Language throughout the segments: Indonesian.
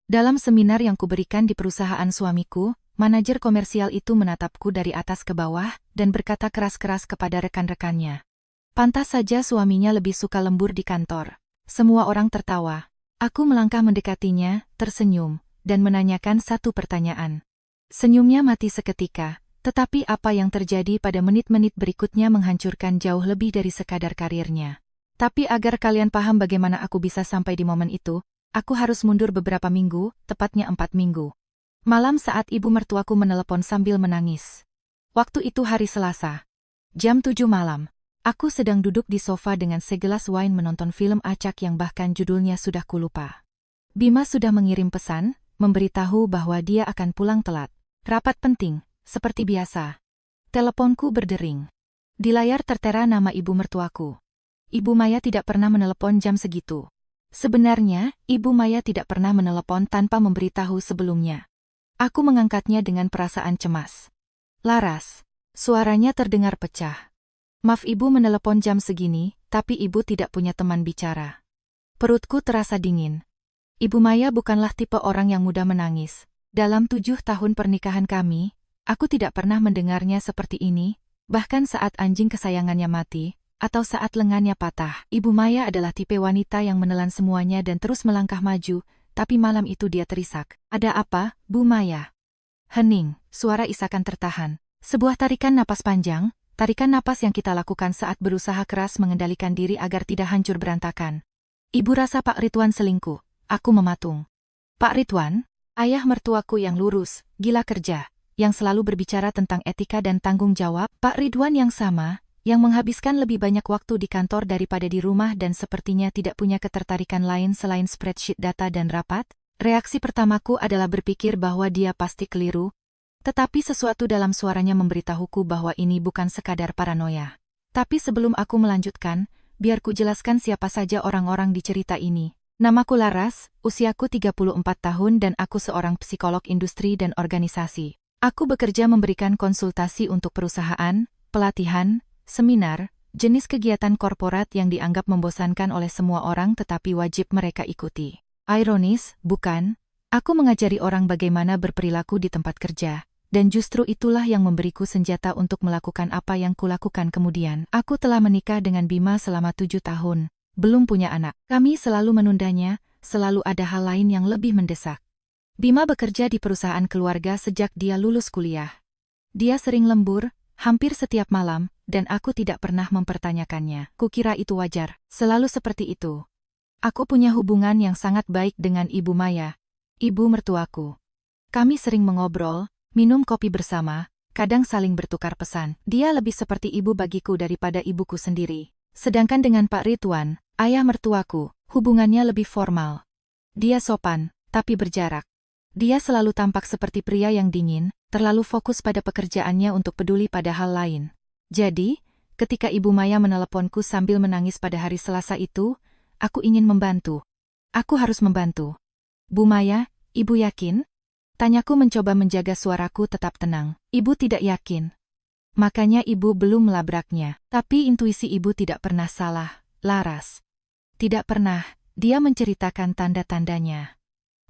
Dalam seminar yang kuberikan di perusahaan suamiku, manajer komersial itu menatapku dari atas ke bawah dan berkata keras-keras kepada rekan-rekannya. Pantas saja suaminya lebih suka lembur di kantor. Semua orang tertawa. Aku melangkah mendekatinya, tersenyum, dan menanyakan satu pertanyaan. Senyumnya mati seketika, tetapi apa yang terjadi pada menit-menit berikutnya menghancurkan jauh lebih dari sekadar karirnya. Tapi agar kalian paham bagaimana aku bisa sampai di momen itu, aku harus mundur beberapa minggu, tepatnya 4 minggu. Malam saat ibu mertuaku menelepon sambil menangis. Waktu itu hari Selasa. Jam 7 malam. Aku sedang duduk di sofa dengan segelas wine menonton film acak yang bahkan judulnya sudah kulupa. Bima sudah mengirim pesan, memberitahu bahwa dia akan pulang telat. Rapat penting, seperti biasa. Teleponku berdering. Di layar tertera nama ibu mertuaku. Ibu Maya tidak pernah menelepon jam segitu. Sebenarnya, Ibu Maya tidak pernah menelepon tanpa memberitahu sebelumnya. Aku mengangkatnya dengan perasaan cemas. Laras. Suaranya terdengar pecah. Maaf ibu menelepon jam segini, tapi ibu tidak punya teman bicara. Perutku terasa dingin. Ibu Maya bukanlah tipe orang yang mudah menangis. Dalam 7 tahun pernikahan kami, aku tidak pernah mendengarnya seperti ini, bahkan saat anjing kesayangannya mati, atau saat lengannya patah. Ibu Maya adalah tipe wanita yang menelan semuanya dan terus melangkah maju, tapi malam itu dia terisak. Ada apa, Bu Maya? Hening, suara isakan tertahan. Sebuah tarikan napas panjang, tarikan napas yang kita lakukan saat berusaha keras mengendalikan diri agar tidak hancur berantakan. Ibu rasa Pak Ridwan selingkuh. Aku mematung. Pak Ridwan? Ayah mertuaku yang lurus, gila kerja, yang selalu berbicara tentang etika dan tanggung jawab. Pak Ridwan yang sama, yang menghabiskan lebih banyak waktu di kantor daripada di rumah dan sepertinya tidak punya ketertarikan lain selain spreadsheet data dan rapat. Reaksi pertamaku adalah berpikir bahwa dia pasti keliru. Tetapi sesuatu dalam suaranya memberitahuku bahwa ini bukan sekadar paranoia. Tapi sebelum aku melanjutkan, biar ku jelaskan siapa saja orang-orang di cerita ini. Namaku Laras, usiaku 34 tahun dan aku seorang psikolog industri dan organisasi. Aku bekerja memberikan konsultasi untuk perusahaan, pelatihan, seminar, jenis kegiatan korporat yang dianggap membosankan oleh semua orang tetapi wajib mereka ikuti. Ironis, bukan? Aku mengajari orang bagaimana berperilaku di tempat kerja. Dan justru itulah yang memberiku senjata untuk melakukan apa yang kulakukan kemudian. Aku telah menikah dengan Bima selama 7 tahun. Belum punya anak. Kami selalu menundanya, selalu ada hal lain yang lebih mendesak. Bima bekerja di perusahaan keluarga sejak dia lulus kuliah. Dia sering lembur, hampir setiap malam, dan aku tidak pernah mempertanyakannya. Kukira itu wajar. Selalu seperti itu. Aku punya hubungan yang sangat baik dengan Ibu Maya, ibu mertuaku. Kami sering mengobrol, minum kopi bersama, kadang saling bertukar pesan. Dia lebih seperti ibu bagiku daripada ibuku sendiri. Sedangkan dengan Pak Ridwan, ayah mertuaku, hubungannya lebih formal. Dia sopan, tapi berjarak. Dia selalu tampak seperti pria yang dingin, terlalu fokus pada pekerjaannya untuk peduli pada hal lain. Jadi, ketika Ibu Maya meneleponku sambil menangis pada hari Selasa itu, aku ingin membantu. Aku harus membantu. Bu Maya, Ibu yakin? Tanyaku mencoba menjaga suaraku tetap tenang. Ibu tidak yakin. Makanya ibu belum melabraknya. Tapi intuisi ibu tidak pernah salah, Laras. Tidak pernah, dia menceritakan tanda-tandanya.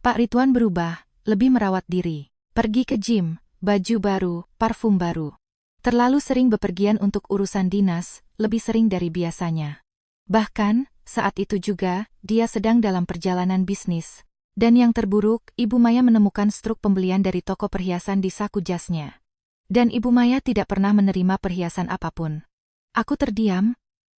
Pak Ridwan berubah, lebih merawat diri. Pergi ke gym, baju baru, parfum baru. Terlalu sering bepergian untuk urusan dinas, lebih sering dari biasanya. Bahkan, saat itu juga, dia sedang dalam perjalanan bisnis. Dan yang terburuk, Ibu Maya menemukan struk pembelian dari toko perhiasan di saku jasnya. Dan Ibu Maya tidak pernah menerima perhiasan apapun. Aku terdiam,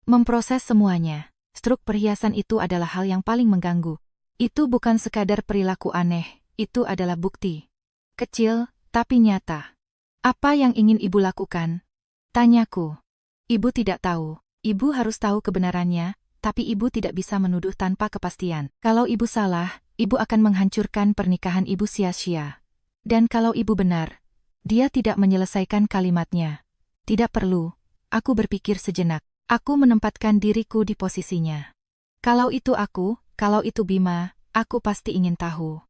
memproses semuanya. Struk perhiasan itu adalah hal yang paling mengganggu. Itu bukan sekadar perilaku aneh, itu adalah bukti. Kecil, tapi nyata. Apa yang ingin Ibu lakukan? Tanyaku. Ibu tidak tahu. Ibu harus tahu kebenarannya, tapi Ibu tidak bisa menuduh tanpa kepastian. Kalau Ibu salah, Ibu akan menghancurkan pernikahan Ibu sia-sia. Dan kalau Ibu benar, dia tidak menyelesaikan kalimatnya. Tidak perlu, aku berpikir sejenak. Aku menempatkan diriku di posisinya. Kalau itu aku, kalau itu Bima, aku pasti ingin tahu.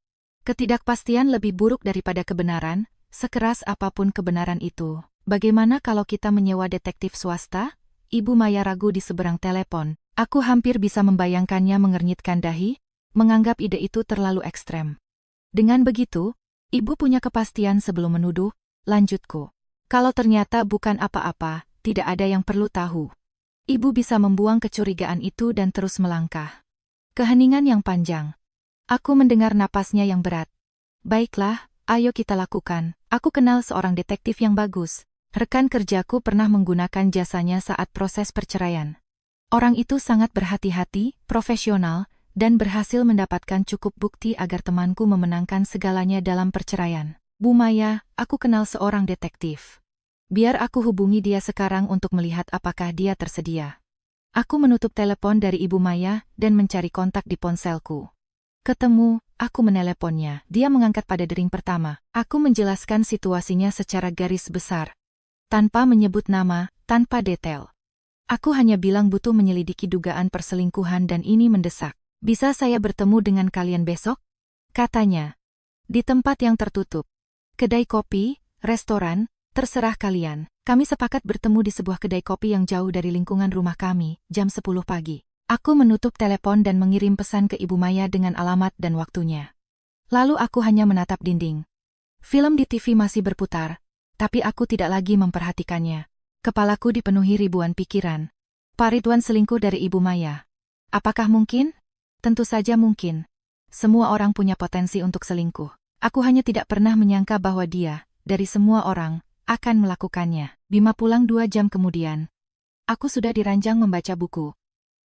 Ketidakpastian lebih buruk daripada kebenaran, sekeras apapun kebenaran itu. Bagaimana kalau kita menyewa detektif swasta? Ibu Maya ragu di seberang telepon. Aku hampir bisa membayangkannya mengernyitkan dahi, menganggap ide itu terlalu ekstrem. Dengan begitu, ibu punya kepastian sebelum menuduh, lanjutku. Kalau ternyata bukan apa-apa, tidak ada yang perlu tahu. Ibu bisa membuang kecurigaan itu dan terus melangkah. Keheningan yang panjang. Aku mendengar napasnya yang berat. Baiklah, ayo kita lakukan. Aku kenal seorang detektif yang bagus. Rekan kerjaku pernah menggunakan jasanya saat proses perceraian. Orang itu sangat berhati-hati, profesional, dan berhasil mendapatkan cukup bukti agar temanku memenangkan segalanya dalam perceraian. Bu Maya, aku kenal seorang detektif. Biar aku hubungi dia sekarang untuk melihat apakah dia tersedia. Aku menutup telepon dari Ibu Maya dan mencari kontak di ponselku. Ketemu, aku meneleponnya. Dia mengangkat pada dering pertama. Aku menjelaskan situasinya secara garis besar. Tanpa menyebut nama, tanpa detail. Aku hanya bilang butuh menyelidiki dugaan perselingkuhan dan ini mendesak. Bisa saya bertemu dengan kalian besok? Katanya. Di tempat yang tertutup. Kedai kopi, restoran, terserah kalian. Kami sepakat bertemu di sebuah kedai kopi yang jauh dari lingkungan rumah kami, jam 10 pagi. Aku menutup telepon dan mengirim pesan ke Ibu Maya dengan alamat dan waktunya. Lalu aku hanya menatap dinding. Film di TV masih berputar, tapi aku tidak lagi memperhatikannya. Kepalaku dipenuhi ribuan pikiran. Pak Ridwan selingkuh dari Ibu Maya. Apakah mungkin? Tentu saja mungkin. Semua orang punya potensi untuk selingkuh. Aku hanya tidak pernah menyangka bahwa dia, dari semua orang, akan melakukannya. Bima pulang 2 jam kemudian. Aku sudah diranjang membaca buku.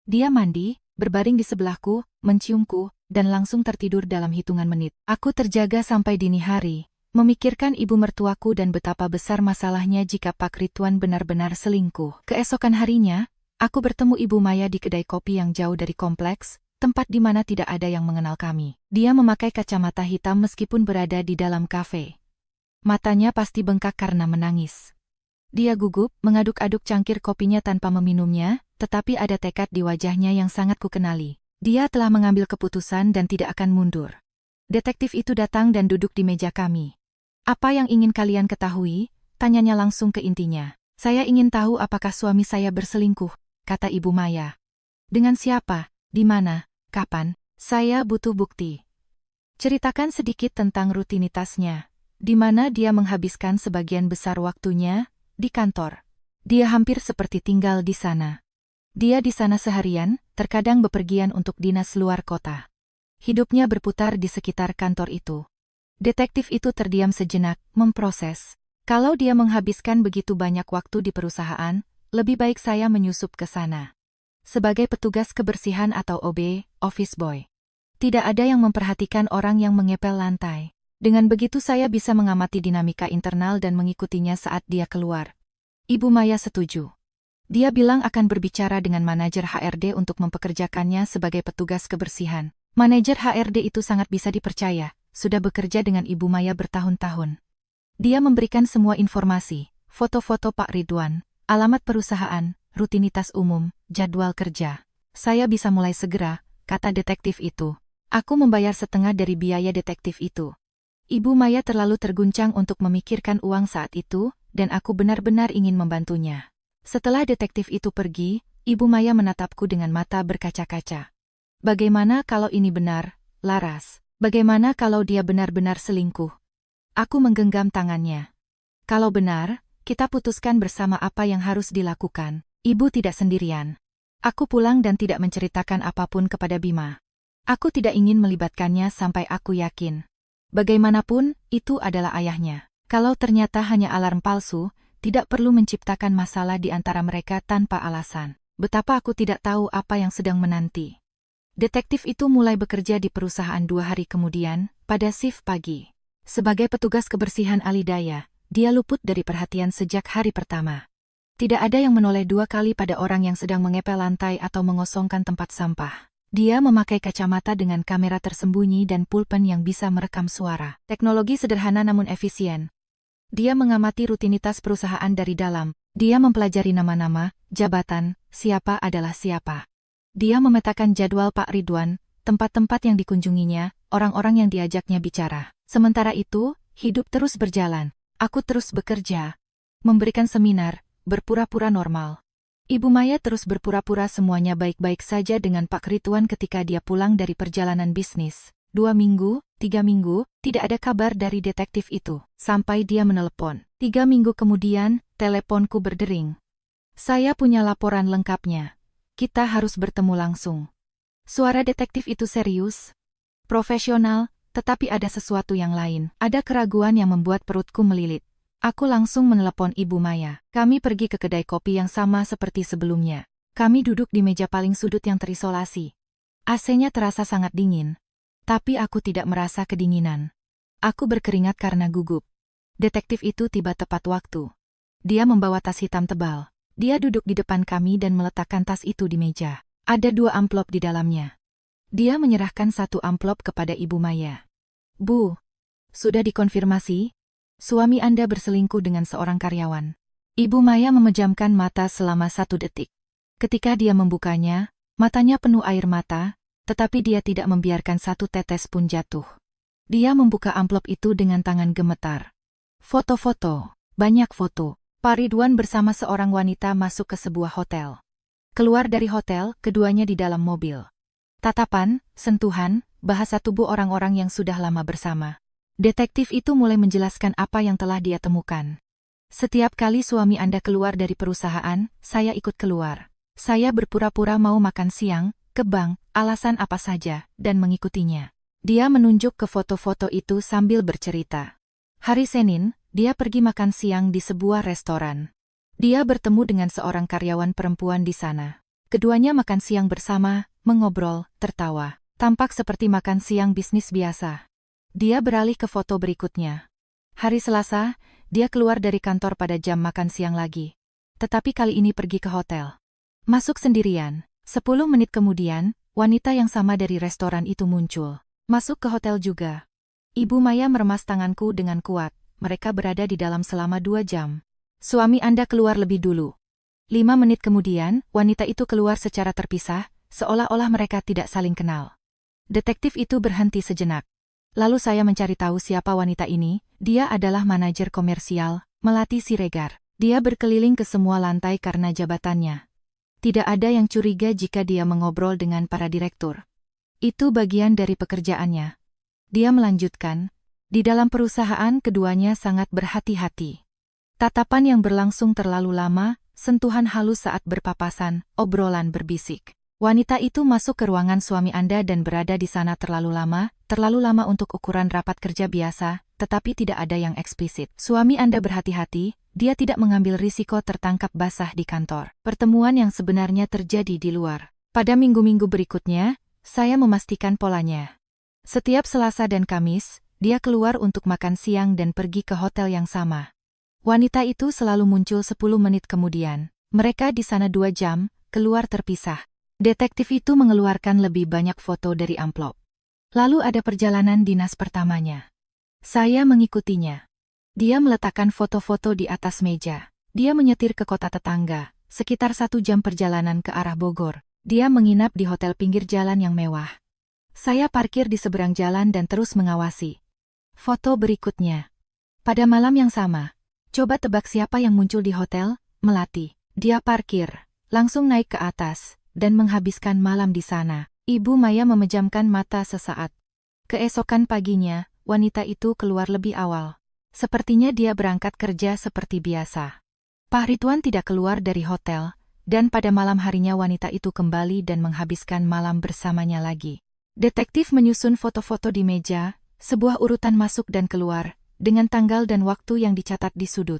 Dia mandi, berbaring di sebelahku, menciumku, dan langsung tertidur dalam hitungan menit. Aku terjaga sampai dini hari, memikirkan ibu mertuaku dan betapa besar masalahnya jika Pak Ridwan benar-benar selingkuh. Keesokan harinya, aku bertemu Ibu Maya di kedai kopi yang jauh dari kompleks, tempat di mana tidak ada yang mengenal kami. Dia memakai kacamata hitam meskipun berada di dalam kafe. Matanya pasti bengkak karena menangis. Dia gugup, mengaduk-aduk cangkir kopinya tanpa meminumnya, tetapi ada tekad di wajahnya yang sangat kukenali. Dia telah mengambil keputusan dan tidak akan mundur. Detektif itu datang dan duduk di meja kami. Apa yang ingin kalian ketahui? Tanyanya langsung ke intinya. Saya ingin tahu apakah suami saya berselingkuh, kata Ibu Maya. Dengan siapa? Di mana? Kapan? Saya butuh bukti. Ceritakan sedikit tentang rutinitasnya. Di mana dia menghabiskan sebagian besar waktunya? Di kantor. Dia hampir seperti tinggal di sana. Dia di sana seharian, terkadang bepergian untuk dinas luar kota. Hidupnya berputar di sekitar kantor itu. Detektif itu terdiam sejenak, memproses. Kalau dia menghabiskan begitu banyak waktu di perusahaan, lebih baik saya menyusup ke sana. Sebagai petugas kebersihan atau OB, office boy. Tidak ada yang memperhatikan orang yang mengepel lantai. Dengan begitu saya bisa mengamati dinamika internal dan mengikutinya saat dia keluar. Ibu Maya setuju. Dia bilang akan berbicara dengan manajer HRD untuk mempekerjakannya sebagai petugas kebersihan. Manajer HRD itu sangat bisa dipercaya, sudah bekerja dengan Ibu Maya bertahun-tahun. Dia memberikan semua informasi, foto-foto Pak Ridwan, alamat perusahaan, rutinitas umum, jadwal kerja. Saya bisa mulai segera, kata detektif itu. Aku membayar setengah dari biaya detektif itu. Ibu Maya terlalu terguncang untuk memikirkan uang saat itu, dan aku benar-benar ingin membantunya. Setelah detektif itu pergi, Ibu Maya menatapku dengan mata berkaca-kaca. Bagaimana kalau ini benar, Laras? Bagaimana kalau dia benar-benar selingkuh? Aku menggenggam tangannya. Kalau benar, kita putuskan bersama apa yang harus dilakukan. Ibu tidak sendirian. Aku pulang dan tidak menceritakan apapun kepada Bima. Aku tidak ingin melibatkannya sampai aku yakin. Bagaimanapun, itu adalah ayahnya. Kalau ternyata hanya alarm palsu, tidak perlu menciptakan masalah di antara mereka tanpa alasan. Betapa aku tidak tahu apa yang sedang menanti. Detektif itu mulai bekerja di perusahaan 2 hari kemudian, pada shift pagi. Sebagai petugas kebersihan alidaya, dia luput dari perhatian sejak hari pertama. Tidak ada yang menoleh 2 kali pada orang yang sedang mengepel lantai atau mengosongkan tempat sampah. Dia memakai kacamata dengan kamera tersembunyi dan pulpen yang bisa merekam suara. Teknologi sederhana namun efisien. Dia mengamati rutinitas perusahaan dari dalam. Dia mempelajari nama-nama, jabatan, siapa adalah siapa. Dia memetakan jadwal Pak Ridwan, tempat-tempat yang dikunjunginya, orang-orang yang diajaknya bicara. Sementara itu, hidup terus berjalan. Aku terus bekerja. Memberikan seminar, berpura-pura normal. Ibu Maya terus berpura-pura semuanya baik-baik saja dengan Pak Ridwan ketika dia pulang dari perjalanan bisnis. 2 minggu, 3 minggu, tidak ada kabar dari detektif itu. Sampai dia menelepon. 3 minggu kemudian, teleponku berdering. Saya punya laporan lengkapnya. Kita harus bertemu langsung. Suara detektif itu serius, profesional, tetapi ada sesuatu yang lain. Ada keraguan yang membuat perutku melilit. Aku langsung menelepon Ibu Maya. Kami pergi ke kedai kopi yang sama seperti sebelumnya. Kami duduk di meja paling sudut yang terisolasi. AC-nya terasa sangat dingin. Tapi aku tidak merasa kedinginan. Aku berkeringat karena gugup. Detektif itu tiba tepat waktu. Dia membawa tas hitam tebal. Dia duduk di depan kami dan meletakkan tas itu di meja. Ada 2 amplop di dalamnya. Dia menyerahkan 1 amplop kepada Ibu Maya. Bu, sudah dikonfirmasi? Suami Anda berselingkuh dengan seorang karyawan. Ibu Maya memejamkan mata selama 1 detik. Ketika dia membukanya, matanya penuh air mata, tetapi dia tidak membiarkan 1 tetes pun jatuh. Dia membuka amplop itu dengan tangan gemetar. Foto-foto, banyak foto. Pak Ridwan bersama seorang wanita masuk ke sebuah hotel. Keluar dari hotel, keduanya di dalam mobil. Tatapan, sentuhan, bahasa tubuh orang-orang yang sudah lama bersama. Detektif itu mulai menjelaskan apa yang telah dia temukan. Setiap kali suami Anda keluar dari perusahaan, saya ikut keluar. Saya berpura-pura mau makan siang, ke bank, alasan apa saja, dan mengikutinya. Dia menunjuk ke foto-foto itu sambil bercerita. Hari Senin, dia pergi makan siang di sebuah restoran. Dia bertemu dengan seorang karyawan perempuan di sana. Keduanya makan siang bersama, mengobrol, tertawa. Tampak seperti makan siang bisnis biasa. Dia beralih ke foto berikutnya. Hari Selasa, dia keluar dari kantor pada jam makan siang lagi. Tetapi kali ini pergi ke hotel. Masuk sendirian. 10 menit kemudian, wanita yang sama dari restoran itu muncul. Masuk ke hotel juga. Ibu Maya meremas tanganku dengan kuat. Mereka berada di dalam selama 2 jam. Suami Anda keluar lebih dulu. 5 menit kemudian, wanita itu keluar secara terpisah, seolah-olah mereka tidak saling kenal. Detektif itu berhenti sejenak. Lalu saya mencari tahu siapa wanita ini. Dia adalah manajer komersial, Melati Siregar. Dia berkeliling ke semua lantai karena jabatannya. Tidak ada yang curiga jika dia mengobrol dengan para direktur. Itu bagian dari pekerjaannya. Dia melanjutkan, di dalam perusahaan keduanya sangat berhati-hati. Tatapan yang berlangsung terlalu lama, sentuhan halus saat berpapasan, obrolan berbisik. Wanita itu masuk ke ruangan suami Anda dan berada di sana terlalu lama untuk ukuran rapat kerja biasa, tetapi tidak ada yang eksplisit. Suami Anda berhati-hati, dia tidak mengambil risiko tertangkap basah di kantor. Pertemuan yang sebenarnya terjadi di luar. Pada minggu-minggu berikutnya, saya memastikan polanya. Setiap Selasa dan Kamis, dia keluar untuk makan siang dan pergi ke hotel yang sama. Wanita itu selalu muncul 10 menit kemudian. Mereka di sana 2 jam, keluar terpisah. Detektif itu mengeluarkan lebih banyak foto dari amplop. Lalu ada perjalanan dinas pertamanya. Saya mengikutinya. Dia meletakkan foto-foto di atas meja. Dia menyetir ke kota tetangga, sekitar 1 jam perjalanan ke arah Bogor. Dia menginap di hotel pinggir jalan yang mewah. Saya parkir di seberang jalan dan terus mengawasi. Foto berikutnya. Pada malam yang sama, coba tebak siapa yang muncul di hotel? Melati. Dia parkir, langsung naik ke atas, dan menghabiskan malam di sana. Ibu Maya memejamkan mata sesaat. Keesokan paginya, wanita itu keluar lebih awal. Sepertinya dia berangkat kerja seperti biasa. Pak Ridwan tidak keluar dari hotel, dan pada malam harinya wanita itu kembali dan menghabiskan malam bersamanya lagi. Detektif menyusun foto-foto di meja, sebuah urutan masuk dan keluar, dengan tanggal dan waktu yang dicatat di sudut.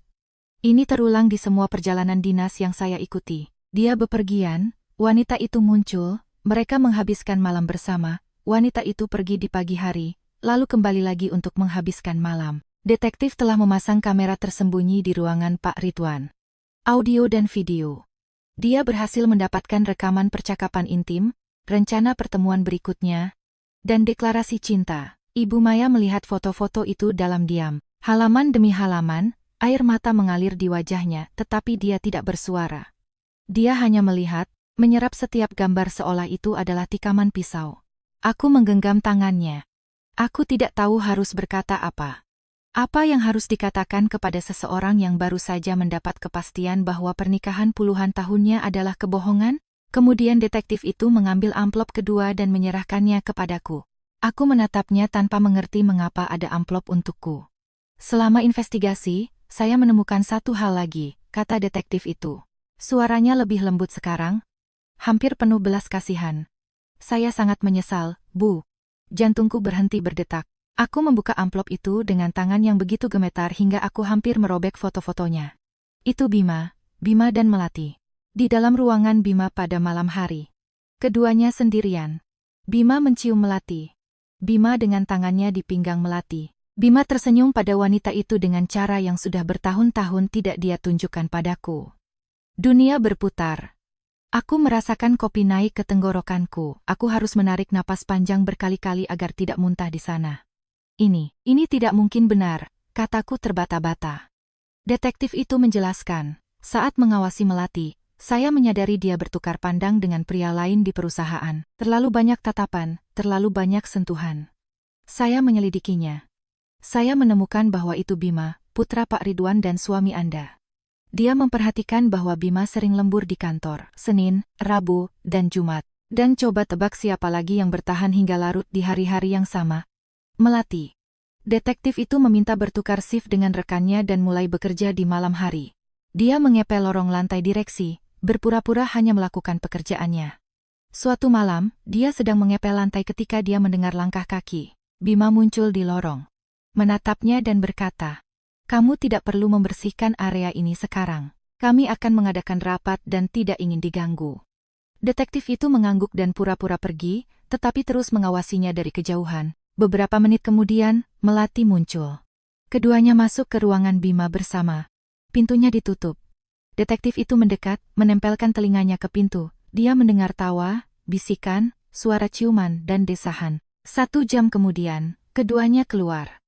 Ini terulang di semua perjalanan dinas yang saya ikuti. Dia bepergian, wanita itu muncul, mereka menghabiskan malam bersama, wanita itu pergi di pagi hari, lalu kembali lagi untuk menghabiskan malam. Detektif telah memasang kamera tersembunyi di ruangan Pak Ridwan. Audio dan video. Dia berhasil mendapatkan rekaman percakapan intim, rencana pertemuan berikutnya, dan deklarasi cinta. Ibu Maya melihat foto-foto itu dalam diam. Halaman demi halaman, air mata mengalir di wajahnya, tetapi dia tidak bersuara. Dia hanya melihat, menyerap setiap gambar seolah itu adalah tikaman pisau. Aku menggenggam tangannya. Aku tidak tahu harus berkata apa. Apa yang harus dikatakan kepada seseorang yang baru saja mendapat kepastian bahwa pernikahan puluhan tahunnya adalah kebohongan? Kemudian detektif itu mengambil amplop kedua dan menyerahkannya kepadaku. Aku menatapnya tanpa mengerti mengapa ada amplop untukku. Selama investigasi, saya menemukan satu hal lagi, kata detektif itu. Suaranya lebih lembut sekarang, hampir penuh belas kasihan. Saya sangat menyesal, Bu. Jantungku berhenti berdetak. Aku membuka amplop itu dengan tangan yang begitu gemetar hingga aku hampir merobek foto-fotonya. Itu Bima dan Melati. Di dalam ruangan Bima pada malam hari. Keduanya sendirian. Bima mencium Melati. Bima dengan tangannya di pinggang Melati. Bima tersenyum pada wanita itu dengan cara yang sudah bertahun-tahun tidak dia tunjukkan padaku. Dunia berputar. Aku merasakan kopi naik ke tenggorokanku. Aku harus menarik napas panjang berkali-kali agar tidak muntah di sana. Ini tidak mungkin benar, kataku terbata-bata. Detektif itu menjelaskan, saat mengawasi Melati, saya menyadari dia bertukar pandang dengan pria lain di perusahaan. Terlalu banyak tatapan, terlalu banyak sentuhan. Saya menyelidikinya. Saya menemukan bahwa itu Bima, putra Pak Ridwan dan suami Anda. Dia memperhatikan bahwa Bima sering lembur di kantor, Senin, Rabu, dan Jumat. Dan coba tebak siapa lagi yang bertahan hingga larut di hari-hari yang sama? Melati. Detektif itu meminta bertukar shift dengan rekannya dan mulai bekerja di malam hari. Dia mengepel lorong lantai direksi, berpura-pura hanya melakukan pekerjaannya. Suatu malam, dia sedang mengepel lantai ketika dia mendengar langkah kaki. Bima muncul di lorong. Menatapnya dan berkata, "Kamu tidak perlu membersihkan area ini sekarang. Kami akan mengadakan rapat dan tidak ingin diganggu." Detektif itu mengangguk dan pura-pura pergi, tetapi terus mengawasinya dari kejauhan. Beberapa menit kemudian, Melati muncul. Keduanya masuk ke ruangan Bima bersama. Pintunya ditutup. Detektif itu mendekat, menempelkan telinganya ke pintu. Dia mendengar tawa, bisikan, suara ciuman, dan desahan. 1 jam kemudian, keduanya keluar.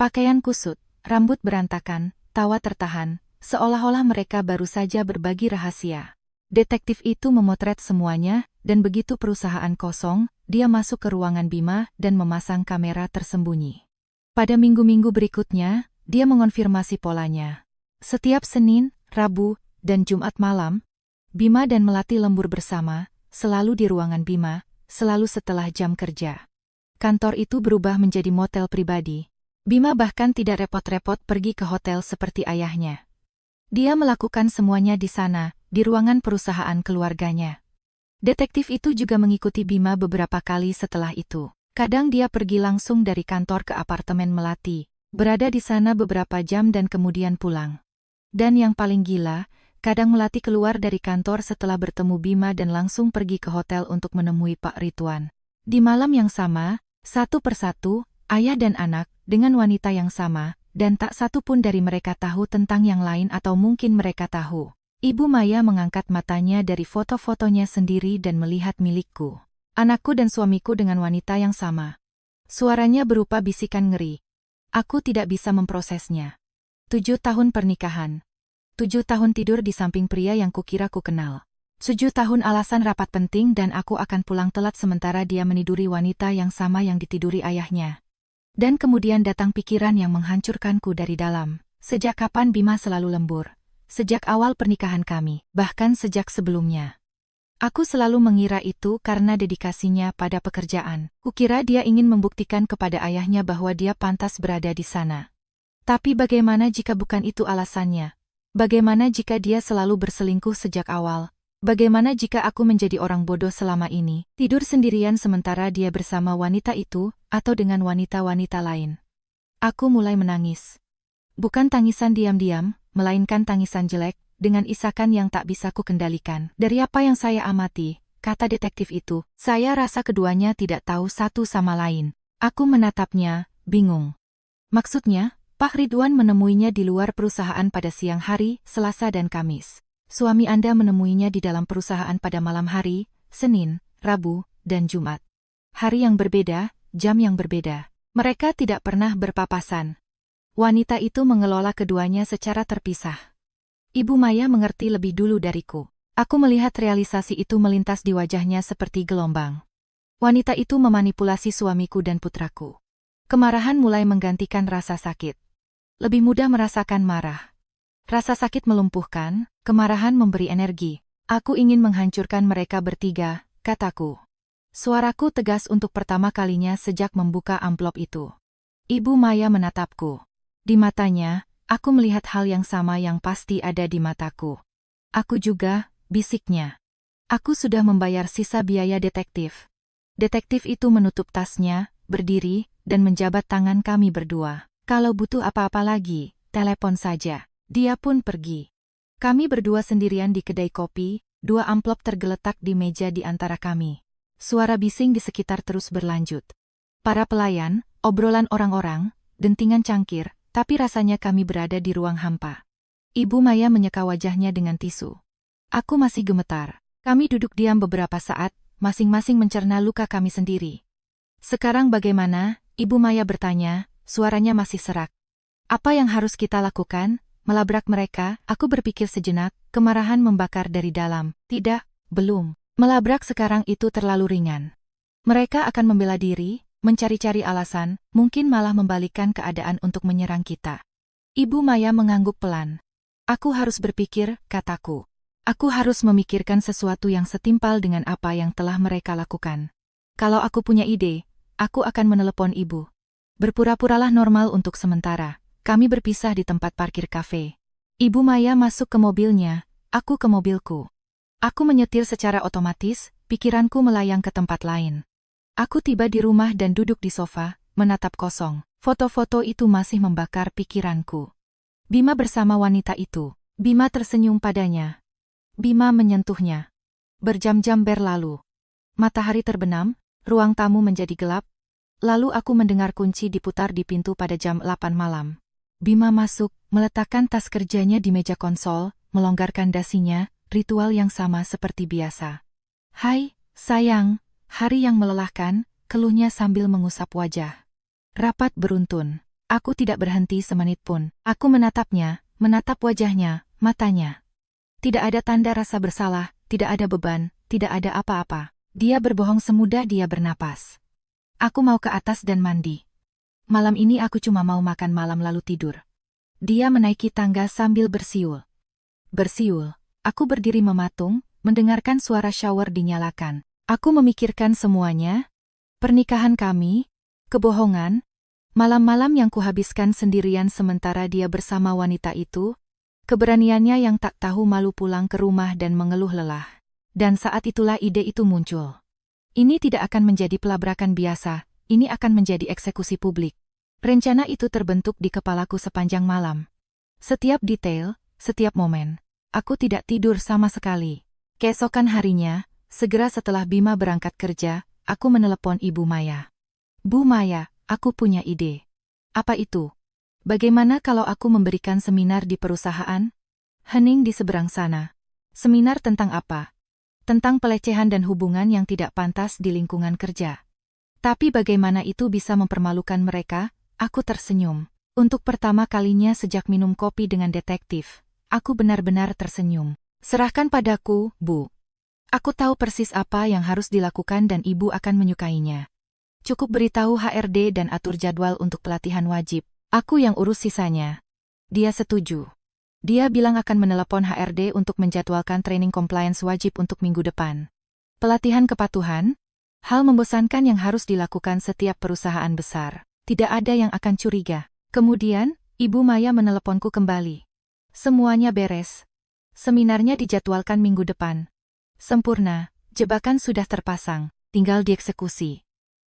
Pakaian kusut, rambut berantakan, tawa tertahan, seolah-olah mereka baru saja berbagi rahasia. Detektif itu memotret semuanya, dan begitu perusahaan kosong, dia masuk ke ruangan Bima dan memasang kamera tersembunyi. Pada minggu-minggu berikutnya, dia mengonfirmasi polanya. Setiap Senin, Rabu, dan Jumat malam, Bima dan Melati lembur bersama, selalu di ruangan Bima, selalu setelah jam kerja. Kantor itu berubah menjadi motel pribadi. Bima bahkan tidak repot-repot pergi ke hotel seperti ayahnya. Dia melakukan semuanya di sana, di ruangan perusahaan keluarganya. Detektif itu juga mengikuti Bima beberapa kali setelah itu. Kadang dia pergi langsung dari kantor ke apartemen Melati, berada di sana beberapa jam dan kemudian pulang. Dan yang paling gila, kadang Melati keluar dari kantor setelah bertemu Bima dan langsung pergi ke hotel untuk menemui Pak Ridwan. Di malam yang sama, satu persatu, ayah dan anak, dengan wanita yang sama, dan tak satu pun dari mereka tahu tentang yang lain atau mungkin mereka tahu. Ibu Maya mengangkat matanya dari foto-fotonya sendiri dan melihat milikku. Anakku dan suamiku dengan wanita yang sama. Suaranya berupa bisikan ngeri. Aku tidak bisa memprosesnya. 7 tahun pernikahan. 7 tahun tidur di samping pria yang kukira ku kenal. 7 tahun alasan rapat penting dan aku akan pulang telat sementara dia meniduri wanita yang sama yang ditiduri ayahnya. Dan kemudian datang pikiran yang menghancurkanku dari dalam. Sejak kapan Bima selalu lembur? Sejak awal pernikahan kami, bahkan sejak sebelumnya. Aku selalu mengira itu karena dedikasinya pada pekerjaan. Kukira dia ingin membuktikan kepada ayahnya bahwa dia pantas berada di sana. Tapi bagaimana jika bukan itu alasannya? Bagaimana jika dia selalu berselingkuh sejak awal? Bagaimana jika aku menjadi orang bodoh selama ini, tidur sendirian sementara dia bersama wanita itu, atau dengan wanita-wanita lain? Aku mulai menangis. Bukan tangisan diam-diam, melainkan tangisan jelek, dengan isakan yang tak bisa ku kendalikan. Dari apa yang saya amati, kata detektif itu, saya rasa keduanya tidak tahu satu sama lain. Aku menatapnya, bingung. Maksudnya, Pak Ridwan menemuinya di luar perusahaan pada siang hari, Selasa dan Kamis. Suami Anda menemuinya di dalam perusahaan pada malam hari, Senin, Rabu, dan Jumat. Hari yang berbeda, jam yang berbeda. Mereka tidak pernah berpapasan. Wanita itu mengelola keduanya secara terpisah. Ibu Maya mengerti lebih dulu dariku. Aku melihat realisasi itu melintas di wajahnya seperti gelombang. Wanita itu memanipulasi suamiku dan putraku. Kemarahan mulai menggantikan rasa sakit. Lebih mudah merasakan marah. Rasa sakit melumpuhkan, kemarahan memberi energi. Aku ingin menghancurkan mereka bertiga, kataku. Suaraku tegas untuk pertama kalinya sejak membuka amplop itu. Ibu Maya menatapku. Di matanya, aku melihat hal yang sama yang pasti ada di mataku. Aku juga, bisiknya. Aku sudah membayar sisa biaya detektif. Detektif itu menutup tasnya, berdiri, dan menjabat tangan kami berdua. Kalau butuh apa-apa lagi, telepon saja. Dia pun pergi. Kami berdua sendirian di kedai kopi, 2 amplop tergeletak di meja di antara kami. Suara bising di sekitar terus berlanjut. Para pelayan, obrolan orang-orang, dentingan cangkir, tapi rasanya kami berada di ruang hampa. Ibu Maya menyeka wajahnya dengan tisu. Aku masih gemetar. Kami duduk diam beberapa saat, masing-masing mencerna luka kami sendiri. Sekarang bagaimana? Ibu Maya bertanya, suaranya masih serak. Apa yang harus kita lakukan? Melabrak mereka, aku berpikir sejenak, kemarahan membakar dari dalam. Tidak, belum. Melabrak sekarang itu terlalu ringan. Mereka akan membela diri, mencari-cari alasan, mungkin malah membalikkan keadaan untuk menyerang kita. Ibu Maya mengangguk pelan. Aku harus berpikir, kataku. Aku harus memikirkan sesuatu yang setimpal dengan apa yang telah mereka lakukan. Kalau aku punya ide, aku akan menelepon ibu. Berpura-puralah normal untuk sementara. Kami berpisah di tempat parkir kafe. Ibu Maya masuk ke mobilnya, aku ke mobilku. Aku menyetir secara otomatis, pikiranku melayang ke tempat lain. Aku tiba di rumah dan duduk di sofa, menatap kosong. Foto-foto itu masih membakar pikiranku. Bima bersama wanita itu. Bima tersenyum padanya. Bima menyentuhnya. Berjam-jam berlalu. Matahari terbenam, ruang tamu menjadi gelap. Lalu aku mendengar kunci diputar di pintu pada jam 8 malam. Bima masuk, meletakkan tas kerjanya di meja konsol, melonggarkan dasinya, ritual yang sama seperti biasa. Hai, sayang, hari yang melelahkan, keluhnya sambil mengusap wajah. Rapat beruntun. Aku tidak berhenti semenit pun. Aku menatapnya, menatap wajahnya, matanya. Tidak ada tanda rasa bersalah, tidak ada beban, tidak ada apa-apa. Dia berbohong semudah dia bernapas. Aku mau ke atas dan mandi. Malam ini aku cuma mau makan malam lalu tidur. Dia menaiki tangga sambil bersiul. Bersiul. Aku berdiri mematung, mendengarkan suara shower dinyalakan. Aku memikirkan semuanya. Pernikahan kami, kebohongan, malam-malam yang kuhabiskan sendirian sementara dia bersama wanita itu, keberaniannya yang tak tahu malu pulang ke rumah dan mengeluh lelah. Dan saat itulah ide itu muncul. Ini tidak akan menjadi pelabrakan biasa, ini akan menjadi eksekusi publik. Rencana itu terbentuk di kepalaku sepanjang malam. Setiap detail, setiap momen. Aku tidak tidur sama sekali. Keesokan harinya, segera setelah Bima berangkat kerja, aku menelepon Ibu Maya. Bu Maya, aku punya ide. Apa itu? Bagaimana kalau aku memberikan seminar di perusahaan? Hening di seberang sana. Seminar tentang apa? Tentang pelecehan dan hubungan yang tidak pantas di lingkungan kerja. Tapi bagaimana itu bisa mempermalukan mereka? Aku tersenyum. Untuk pertama kalinya sejak minum kopi dengan detektif, aku benar-benar tersenyum. Serahkan padaku, Bu. Aku tahu persis apa yang harus dilakukan dan Ibu akan menyukainya. Cukup beritahu HRD dan atur jadwal untuk pelatihan wajib. Aku yang urus sisanya. Dia setuju. Dia bilang akan menelepon HRD untuk menjadwalkan training compliance wajib untuk minggu depan. Pelatihan kepatuhan? Hal membosankan yang harus dilakukan setiap perusahaan besar. Tidak ada yang akan curiga. Kemudian, Ibu Maya meneleponku kembali. Semuanya beres. Seminarnya dijadwalkan minggu depan. Sempurna, jebakan sudah terpasang, tinggal dieksekusi.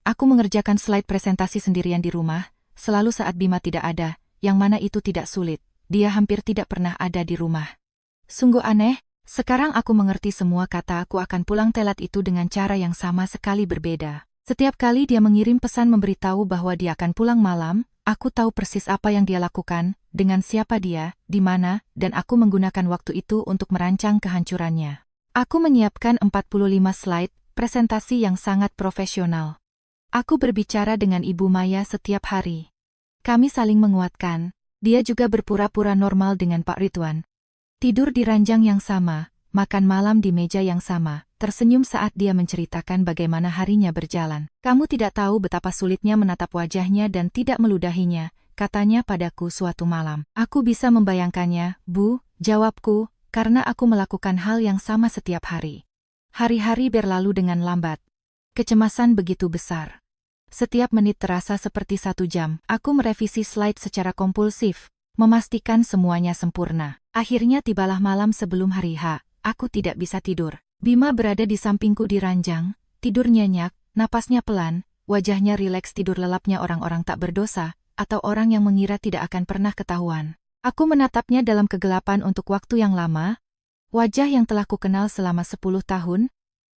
Aku mengerjakan slide presentasi sendirian di rumah, selalu saat Bima tidak ada, yang mana itu tidak sulit, dia hampir tidak pernah ada di rumah. Sungguh aneh, sekarang aku mengerti semua kata aku akan pulang telat itu dengan cara yang sama sekali berbeda. Setiap kali dia mengirim pesan memberitahu bahwa dia akan pulang malam, aku tahu persis apa yang dia lakukan, dengan siapa dia, di mana, dan aku menggunakan waktu itu untuk merancang kehancurannya. Aku menyiapkan 45 slide, presentasi yang sangat profesional. Aku berbicara dengan Ibu Maya setiap hari. Kami saling menguatkan, dia juga berpura-pura normal dengan Pak Ridwan. Tidur di ranjang yang sama, makan malam di meja yang sama, tersenyum saat dia menceritakan bagaimana harinya berjalan. Kamu tidak tahu betapa sulitnya menatap wajahnya dan tidak meludahinya, katanya padaku suatu malam. Aku bisa membayangkannya, Bu, jawabku, karena aku melakukan hal yang sama setiap hari. Hari-hari berlalu dengan lambat. Kecemasan begitu besar. Setiap menit terasa seperti 1 jam. Aku merevisi slide secara kompulsif, memastikan semuanya sempurna. Akhirnya tibalah malam sebelum hari H. Aku tidak bisa tidur. Bima berada di sampingku di ranjang, tidur nyenyak, napasnya pelan, wajahnya rileks tidur lelapnya orang-orang tak berdosa, atau orang yang mengira tidak akan pernah ketahuan. Aku menatapnya dalam kegelapan untuk waktu yang lama, wajah yang telah kukenal selama 10 tahun,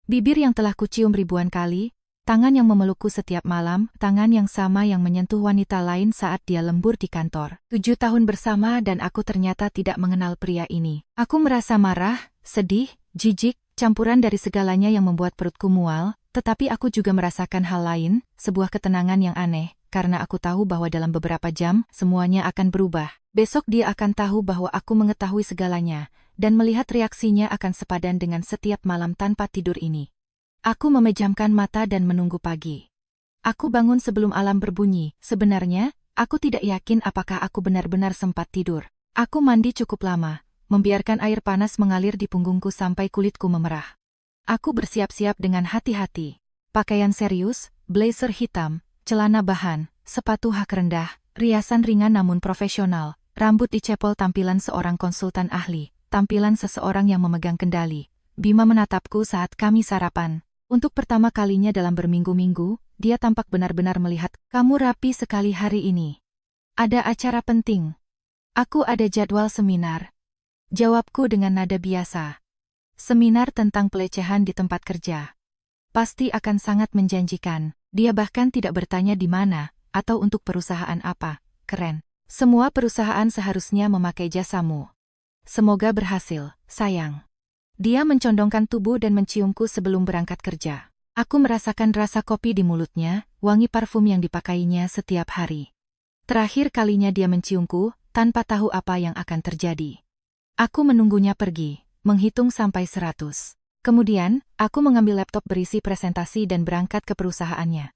bibir yang telah kucium ribuan kali, tangan yang memelukku setiap malam, tangan yang sama yang menyentuh wanita lain saat dia lembur di kantor. 7 tahun bersama dan aku ternyata tidak mengenal pria ini. Aku merasa marah, sedih, jijik, campuran dari segalanya yang membuat perutku mual, tetapi aku juga merasakan hal lain, sebuah ketenangan yang aneh, karena aku tahu bahwa dalam beberapa jam, semuanya akan berubah. Besok dia akan tahu bahwa aku mengetahui segalanya, dan melihat reaksinya akan sepadan dengan setiap malam tanpa tidur ini. Aku memejamkan mata dan menunggu pagi. Aku bangun sebelum alarm berbunyi. Sebenarnya, aku tidak yakin apakah aku benar-benar sempat tidur. Aku mandi cukup lama, membiarkan air panas mengalir di punggungku sampai kulitku memerah. Aku bersiap-siap dengan hati-hati. Pakaian serius, blazer hitam, celana bahan, sepatu hak rendah, riasan ringan namun profesional, rambut dicepol tampilan seorang konsultan ahli, tampilan seseorang yang memegang kendali. Bima menatapku saat kami sarapan. Untuk pertama kalinya dalam berminggu-minggu, dia tampak benar-benar melihat, "Kamu rapi sekali hari ini. Ada acara penting." "Aku ada jadwal seminar." Jawabku dengan nada biasa. "Seminar tentang pelecehan di tempat kerja. Pasti akan sangat menjanjikan." Dia bahkan tidak bertanya di mana, atau untuk perusahaan apa. Keren. "Semua perusahaan seharusnya memakai jasamu. Semoga berhasil, sayang." Dia mencondongkan tubuh dan menciumku sebelum berangkat kerja. Aku merasakan rasa kopi di mulutnya, wangi parfum yang dipakainya setiap hari. Terakhir kalinya dia menciumku, tanpa tahu apa yang akan terjadi. Aku menunggunya pergi, menghitung sampai 100. Kemudian, aku mengambil laptop berisi presentasi dan berangkat ke perusahaannya.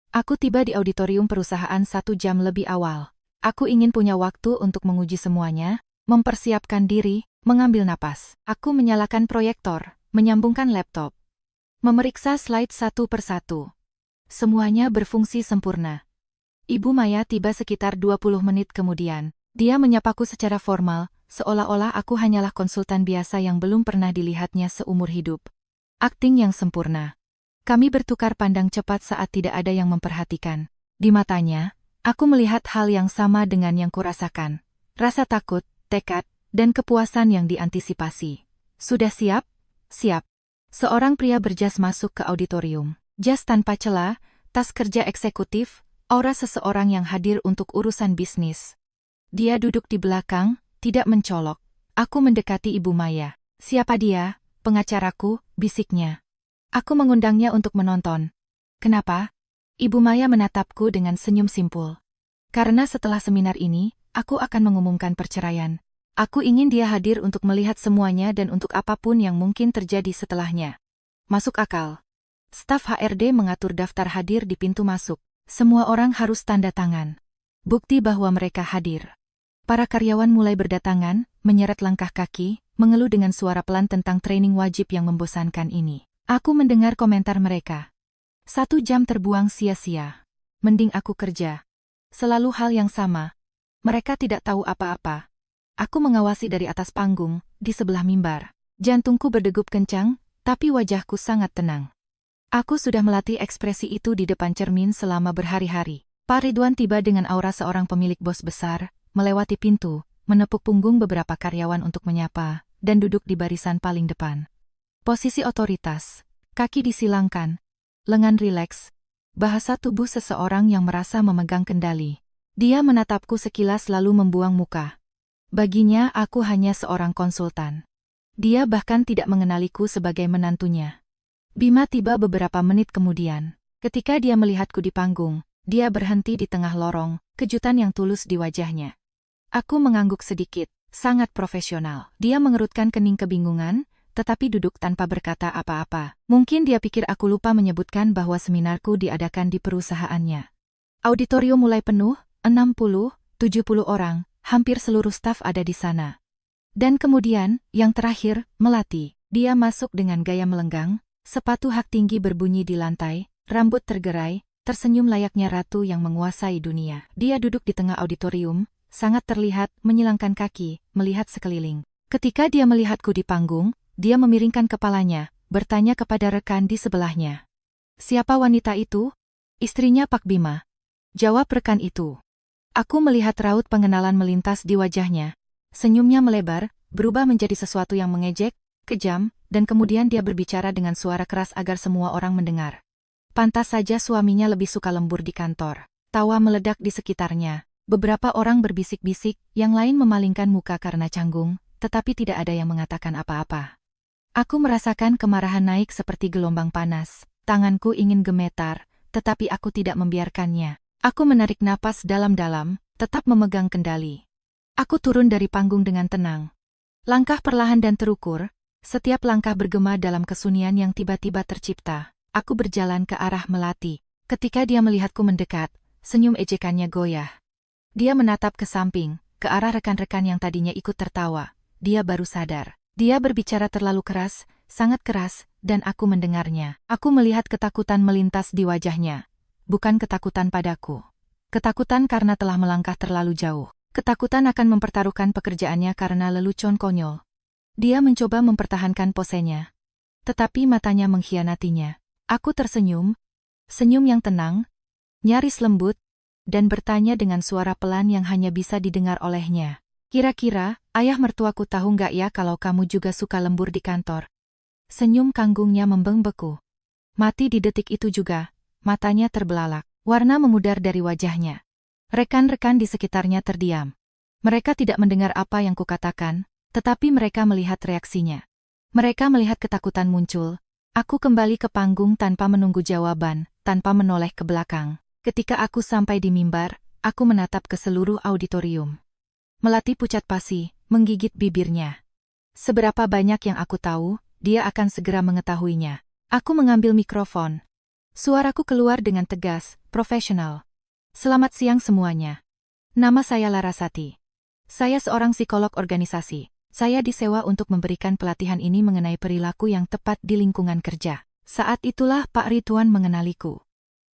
Aku tiba di auditorium perusahaan 1 jam lebih awal. Aku ingin punya waktu untuk menguji semuanya, mempersiapkan diri, mengambil napas. Aku menyalakan proyektor, menyambungkan laptop, memeriksa slide satu persatu. Semuanya berfungsi sempurna. Ibu Maya tiba sekitar 20 menit kemudian. Dia menyapaku secara formal, seolah-olah aku hanyalah konsultan biasa yang belum pernah dilihatnya seumur hidup. Akting yang sempurna. Kami bertukar pandang cepat saat tidak ada yang memperhatikan. Di matanya, aku melihat hal yang sama dengan yang kurasakan. Rasa takut, tekad, dan kepuasan yang diantisipasi. "Sudah siap?" "Siap." Seorang pria berjas masuk ke auditorium. Jas tanpa celah, tas kerja eksekutif, aura seseorang yang hadir untuk urusan bisnis. Dia duduk di belakang, tidak mencolok. Aku mendekati Ibu Maya. "Siapa dia?" "Pengacaraku," bisiknya. "Aku mengundangnya untuk menonton." "Kenapa?" Ibu Maya menatapku dengan senyum simpul. "Karena setelah seminar ini, aku akan mengumumkan perceraian. Aku ingin dia hadir untuk melihat semuanya dan untuk apapun yang mungkin terjadi setelahnya." Masuk akal. Staf HRD mengatur daftar hadir di pintu masuk. Semua orang harus tanda tangan. Bukti bahwa mereka hadir. Para karyawan mulai berdatangan, menyeret langkah kaki, mengeluh dengan suara pelan tentang training wajib yang membosankan ini. Aku mendengar komentar mereka. 1 jam terbuang sia-sia. Mending aku kerja. Selalu hal yang sama. Mereka tidak tahu apa-apa. Aku mengawasi dari atas panggung, di sebelah mimbar. Jantungku berdegup kencang, tapi wajahku sangat tenang. Aku sudah melatih ekspresi itu di depan cermin selama berhari-hari. Pak Ridwan tiba dengan aura seorang pemilik bos besar, melewati pintu, menepuk punggung beberapa karyawan untuk menyapa, dan duduk di barisan paling depan. Posisi otoritas, kaki disilangkan, lengan rileks, bahasa tubuh seseorang yang merasa memegang kendali. Dia menatapku sekilas lalu membuang muka. Baginya aku hanya seorang konsultan. Dia bahkan tidak mengenaliku sebagai menantunya. Bima tiba beberapa menit kemudian. Ketika dia melihatku di panggung, dia berhenti di tengah lorong, kejutan yang tulus di wajahnya. Aku mengangguk sedikit, sangat profesional. Dia mengerutkan kening kebingungan, tetapi duduk tanpa berkata apa-apa. Mungkin dia pikir aku lupa menyebutkan bahwa seminarku diadakan di perusahaannya. Auditorium mulai penuh, 60-70 orang. Hampir seluruh staf ada di sana. Dan kemudian, yang terakhir, Melati. Dia masuk dengan gaya melenggang, Sepatu hak tinggi berbunyi di lantai, rambut tergerai, tersenyum layaknya ratu yang menguasai dunia. Dia duduk di tengah auditorium, sangat terlihat, menyilangkan kaki, melihat sekeliling. Ketika dia melihatku di panggung, dia memiringkan kepalanya, bertanya kepada rekan di sebelahnya. Siapa wanita itu? Istrinya Pak Bima. Jawab rekan itu. Aku melihat raut pengenalan melintas di wajahnya. Senyumnya melebar, berubah menjadi sesuatu yang mengejek, kejam, dan kemudian dia berbicara dengan suara keras agar semua orang mendengar. Pantas saja suaminya lebih suka lembur di kantor. Tawa meledak di sekitarnya. Beberapa orang berbisik-bisik, yang lain memalingkan muka karena canggung, tetapi tidak ada yang mengatakan apa-apa. Aku merasakan kemarahan naik seperti gelombang panas. Tanganku ingin gemetar, tetapi aku tidak membiarkannya. Aku menarik napas dalam-dalam, tetap memegang kendali. Aku turun dari panggung dengan tenang. Langkah perlahan dan terukur, setiap langkah bergema dalam kesunyian yang tiba-tiba tercipta. Aku berjalan ke arah Melati. Ketika dia melihatku mendekat, senyum ejekannya goyah. Dia menatap ke samping, ke arah rekan-rekan yang tadinya ikut tertawa. Dia baru sadar. Dia berbicara terlalu keras, sangat keras, dan aku mendengarnya. Aku melihat ketakutan melintas di wajahnya. Bukan ketakutan padaku. Ketakutan karena telah melangkah terlalu jauh. Ketakutan akan mempertaruhkan pekerjaannya karena lelucon konyol. Dia mencoba mempertahankan posenya. Tetapi matanya mengkhianatinya. Aku tersenyum. Senyum yang tenang, nyaris lembut, dan bertanya dengan suara pelan yang hanya bisa didengar olehnya. Kira-kira, ayah mertuaku tahu nggak ya kalau kamu juga suka lembur di kantor? Senyum kanggungnya membengbeku. Mati di detik itu juga, matanya terbelalak. Warna memudar dari wajahnya. Rekan-rekan di sekitarnya terdiam. Mereka tidak mendengar apa yang kukatakan, tetapi mereka melihat reaksinya. Mereka melihat ketakutan muncul. Aku kembali ke panggung tanpa menunggu jawaban, tanpa menoleh ke belakang. Ketika aku sampai di mimbar, aku menatap ke seluruh auditorium. Melati pucat pasi, menggigit bibirnya. Seberapa banyak yang aku tahu, dia akan segera mengetahuinya. Aku mengambil mikrofon. Suaraku keluar dengan tegas, profesional. Selamat siang semuanya. Nama saya Larasati. Saya seorang psikolog organisasi. Saya disewa untuk memberikan pelatihan ini mengenai perilaku yang tepat di lingkungan kerja. Saat itulah Pak Ridwan mengenaliku.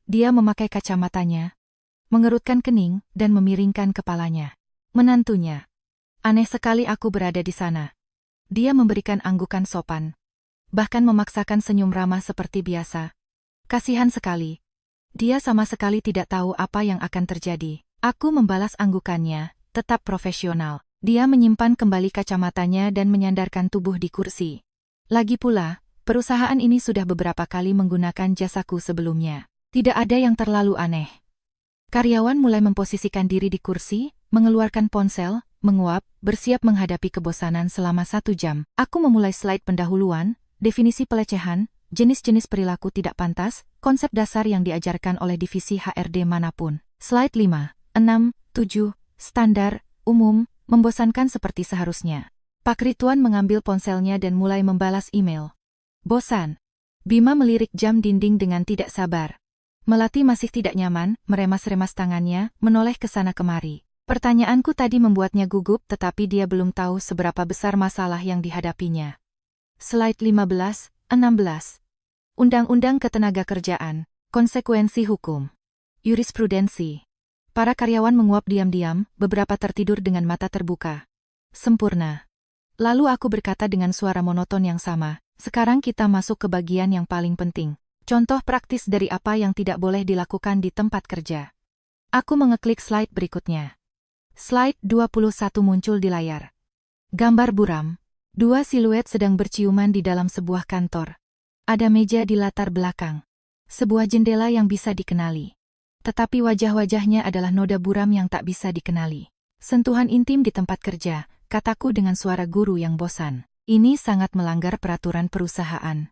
Dia memakai kacamatanya, mengerutkan kening, dan memiringkan kepalanya. Menantunya. Aneh sekali aku berada di sana. Dia memberikan anggukan sopan. Bahkan memaksakan senyum ramah seperti biasa. Kasihan sekali. Dia sama sekali tidak tahu apa yang akan terjadi. Aku membalas anggukannya, tetap profesional. Dia menyimpan kembali kacamatanya dan menyandarkan tubuh di kursi. Lagi pula, perusahaan ini sudah beberapa kali menggunakan jasaku sebelumnya. Tidak ada yang terlalu aneh. Karyawan mulai memposisikan diri di kursi, mengeluarkan ponsel, menguap, bersiap menghadapi kebosanan selama 1 jam. Aku memulai slide pendahuluan, definisi pelecehan, jenis-jenis perilaku tidak pantas, konsep dasar yang diajarkan oleh divisi HRD manapun. Slide 5, 6, 7, standar, umum, membosankan seperti seharusnya. Pak Ridwan mengambil ponselnya dan mulai membalas email. Bosan. Bima melirik jam dinding dengan tidak sabar. Melati masih tidak nyaman, meremas-remas tangannya, menoleh ke sana kemari. Pertanyaanku tadi membuatnya gugup tetapi dia belum tahu seberapa besar masalah yang dihadapinya. Slide 15, 16. Undang-Undang Ketenagakerjaan, konsekuensi hukum. Jurisprudensi. Para karyawan menguap diam-diam, beberapa tertidur dengan mata terbuka. Sempurna. Lalu aku berkata dengan suara monoton yang sama, sekarang kita masuk ke bagian yang paling penting. Contoh praktis dari apa yang tidak boleh dilakukan di tempat kerja. Aku mengeklik slide berikutnya. Slide 21 muncul di layar. Gambar buram. 2 siluet sedang berciuman di dalam sebuah kantor. Ada meja di latar belakang. Sebuah jendela yang bisa dikenali. Tetapi wajah-wajahnya adalah noda buram yang tak bisa dikenali. Sentuhan intim di tempat kerja, kataku dengan suara guru yang bosan. Ini sangat melanggar peraturan perusahaan.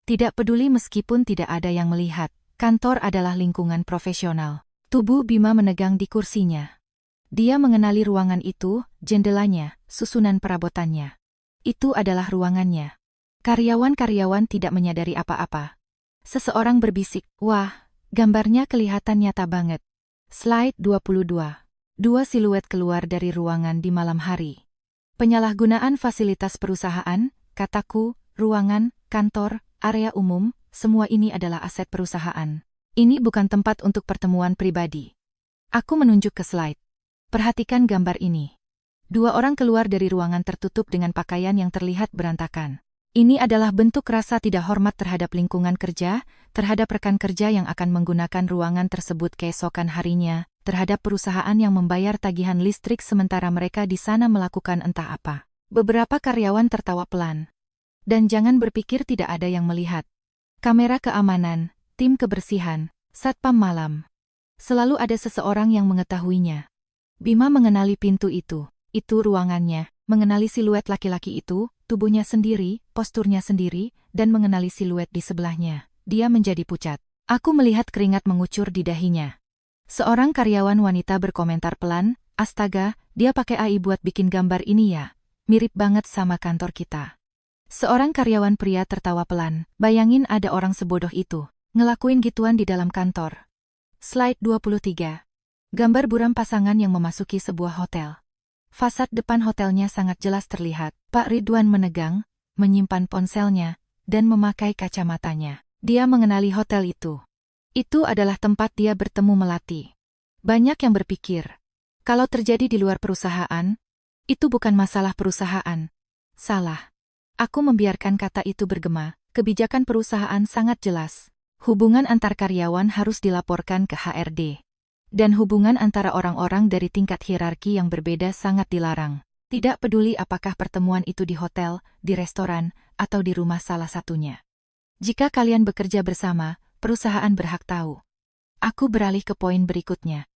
Tidak peduli meskipun tidak ada yang melihat, kantor adalah lingkungan profesional. Tubuh Bima menegang di kursinya. Dia mengenali ruangan itu, jendelanya, susunan perabotannya. Itu adalah ruangannya. Karyawan-karyawan tidak menyadari apa-apa. Seseorang berbisik, wah, gambarnya kelihatan nyata banget. Slide 22. 2 siluet keluar dari ruangan di malam hari. Penyalahgunaan fasilitas perusahaan, kataku, ruangan, kantor, area umum, semua ini adalah aset perusahaan. Ini bukan tempat untuk pertemuan pribadi. Aku menunjuk ke slide. Perhatikan gambar ini. Dua orang keluar dari ruangan tertutup dengan pakaian yang terlihat berantakan. Ini adalah bentuk rasa tidak hormat terhadap lingkungan kerja, terhadap rekan kerja yang akan menggunakan ruangan tersebut keesokan harinya, terhadap perusahaan yang membayar tagihan listrik sementara mereka di sana melakukan entah apa. Beberapa karyawan tertawa pelan. Dan jangan berpikir tidak ada yang melihat. Kamera keamanan, tim kebersihan, satpam malam. Selalu ada seseorang yang mengetahuinya. Bima mengenali pintu itu. Itu ruangannya, mengenali siluet laki-laki itu, tubuhnya sendiri, posturnya sendiri, dan mengenali siluet di sebelahnya. Dia menjadi pucat. Aku melihat keringat mengucur di dahinya. Seorang karyawan wanita berkomentar pelan, "Astaga, dia pakai AI buat bikin gambar ini ya. Mirip banget sama kantor kita." Seorang karyawan pria tertawa pelan. Bayangin ada orang sebodoh itu, ngelakuin gituan di dalam kantor. Slide 23. Gambar buram pasangan yang memasuki sebuah hotel. Fasad depan hotelnya sangat jelas terlihat. Pak Ridwan menegang, menyimpan ponselnya, dan memakai kacamatanya. Dia mengenali hotel itu. Itu adalah tempat dia bertemu Melati. Banyak yang berpikir, kalau terjadi di luar perusahaan, itu bukan masalah perusahaan. Salah. Aku membiarkan kata itu bergema. Kebijakan perusahaan sangat jelas. Hubungan antar karyawan harus dilaporkan ke HRD. Dan hubungan antara orang-orang dari tingkat hierarki yang berbeda sangat dilarang. Tidak peduli apakah pertemuan itu di hotel, di restoran, atau di rumah salah satunya. Jika kalian bekerja bersama, perusahaan berhak tahu. Aku beralih ke poin berikutnya.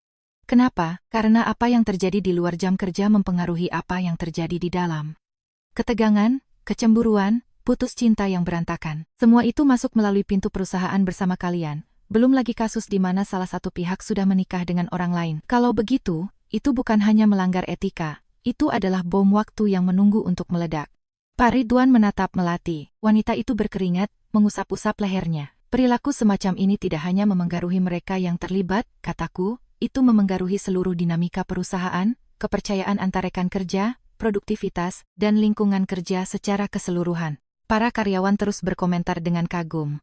Kenapa? Karena apa yang terjadi di luar jam kerja mempengaruhi apa yang terjadi di dalam. Ketegangan, kecemburuan, putus cinta yang berantakan. Semua itu masuk melalui pintu perusahaan bersama kalian. Belum lagi kasus di mana salah satu pihak sudah menikah dengan orang lain. Kalau begitu, itu bukan hanya melanggar etika, itu adalah bom waktu yang menunggu untuk meledak. Pak Ridwan menatap Melati. Wanita itu berkeringat, mengusap-usap lehernya. Perilaku semacam ini tidak hanya memenggaruhi mereka yang terlibat, kataku, itu memenggaruhi seluruh dinamika perusahaan, kepercayaan antar rekan kerja, produktivitas, dan lingkungan kerja secara keseluruhan. Para karyawan terus berkomentar dengan kagum.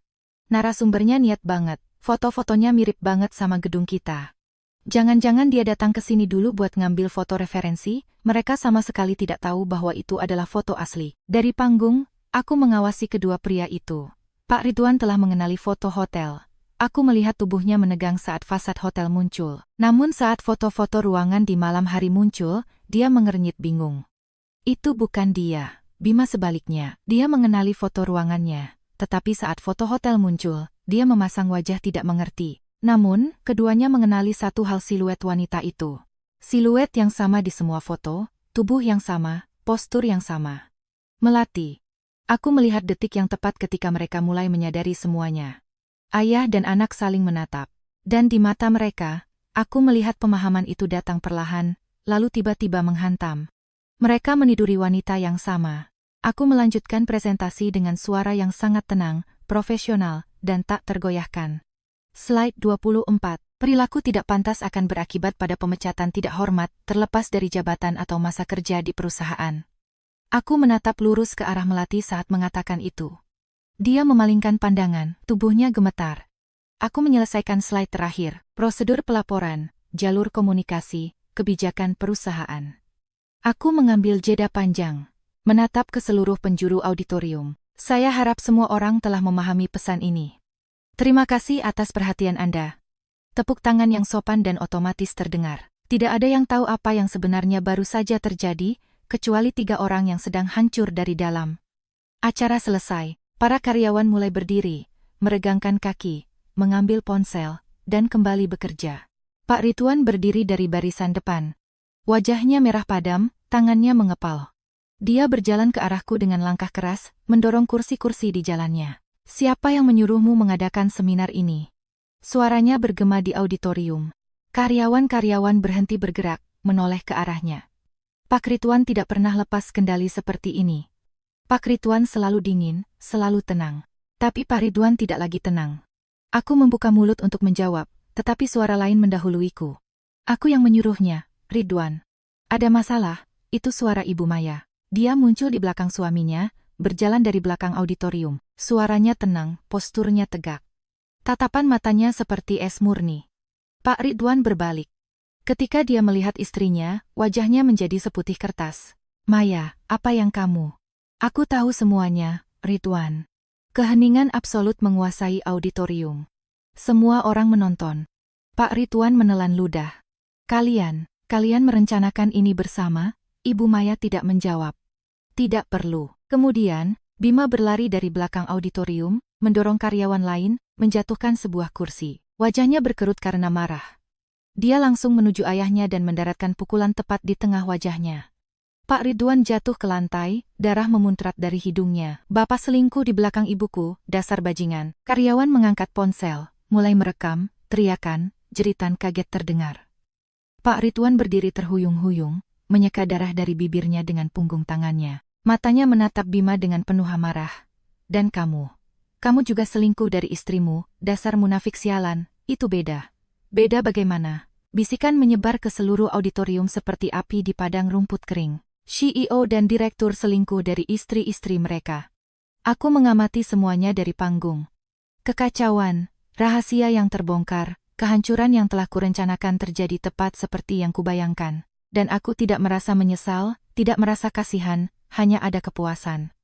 Narasumbernya niat banget. Foto-fotonya mirip banget sama gedung kita. Jangan-jangan dia datang ke sini dulu buat ngambil foto referensi, mereka sama sekali tidak tahu bahwa itu adalah foto asli. Dari panggung, aku mengawasi kedua pria itu. Pak Ridwan telah mengenali foto hotel. Aku melihat tubuhnya menegang saat fasad hotel muncul. Namun saat foto-foto ruangan di malam hari muncul, dia mengernyit bingung. Itu bukan dia. Bima sebaliknya, dia mengenali foto ruangannya. Tetapi saat foto hotel muncul, dia memasang wajah tidak mengerti. Namun, keduanya mengenali satu hal siluet wanita itu. Siluet yang sama di semua foto, tubuh yang sama, postur yang sama. Melati. Aku melihat detik yang tepat ketika mereka mulai menyadari semuanya. Ayah dan anak saling menatap. Dan di mata mereka, aku melihat pemahaman itu datang perlahan, lalu tiba-tiba menghantam. Mereka meniduri wanita yang sama. Aku melanjutkan presentasi dengan suara yang sangat tenang, profesional, dan tak tergoyahkan. Slide 24. Perilaku tidak pantas akan berakibat pada pemecatan tidak hormat, terlepas dari jabatan atau masa kerja di perusahaan. Aku menatap lurus ke arah Melati saat mengatakan itu. Dia memalingkan pandangan, tubuhnya gemetar. Aku menyelesaikan slide terakhir, prosedur pelaporan, jalur komunikasi, kebijakan perusahaan. Aku mengambil jeda panjang. Menatap ke seluruh penjuru auditorium. Saya harap semua orang telah memahami pesan ini. Terima kasih atas perhatian Anda. Tepuk tangan yang sopan dan otomatis terdengar. Tidak ada yang tahu apa yang sebenarnya baru saja terjadi, kecuali 3 orang yang sedang hancur dari dalam. Acara selesai, para karyawan mulai berdiri, meregangkan kaki, mengambil ponsel, dan kembali bekerja. Pak Ridwan berdiri dari barisan depan. Wajahnya merah padam, tangannya mengepal. Dia berjalan ke arahku dengan langkah keras, mendorong kursi-kursi di jalannya. Siapa yang menyuruhmu mengadakan seminar ini? Suaranya bergema di auditorium. Karyawan-karyawan berhenti bergerak, menoleh ke arahnya. Pak Ridwan tidak pernah lepas kendali seperti ini. Pak Ridwan selalu dingin, selalu tenang. Tapi Pak Ridwan tidak lagi tenang. Aku membuka mulut untuk menjawab, tetapi suara lain mendahuluiku. Aku yang menyuruhnya, Ridwan. Ada masalah, itu suara Ibu Maya. Dia muncul di belakang suaminya, berjalan dari belakang auditorium. Suaranya tenang, posturnya tegak. Tatapan matanya seperti es murni. Pak Ridwan berbalik. Ketika dia melihat istrinya, wajahnya menjadi seputih kertas. Maya, apa yang kamu? Aku tahu semuanya, Ridwan. Keheningan absolut menguasai auditorium. Semua orang menonton. Pak Ridwan menelan ludah. Kalian merencanakan ini bersama? Ibu Maya tidak menjawab. Tidak perlu. Kemudian, Bima berlari dari belakang auditorium, mendorong karyawan lain, menjatuhkan sebuah kursi. Wajahnya berkerut karena marah. Dia langsung menuju ayahnya dan mendaratkan pukulan tepat di tengah wajahnya. Pak Ridwan jatuh ke lantai, darah memuntrat dari hidungnya. Bapak selingkuh di belakang ibuku, dasar bajingan. Karyawan mengangkat ponsel, mulai merekam, teriakan, jeritan kaget terdengar. Pak Ridwan berdiri terhuyung-huyung, menyeka darah dari bibirnya dengan punggung tangannya. Matanya menatap Bima dengan penuh amarah. Dan kamu juga selingkuh dari istrimu, dasar munafik sialan, itu beda. Beda bagaimana? Bisikan menyebar ke seluruh auditorium seperti api di padang rumput kering. CEO dan direktur selingkuh dari istri-istri mereka. Aku mengamati semuanya dari panggung. Kekacauan, rahasia yang terbongkar, kehancuran yang telah kurencanakan terjadi tepat seperti yang kubayangkan. Dan aku tidak merasa menyesal, tidak merasa kasihan, hanya ada kepuasan.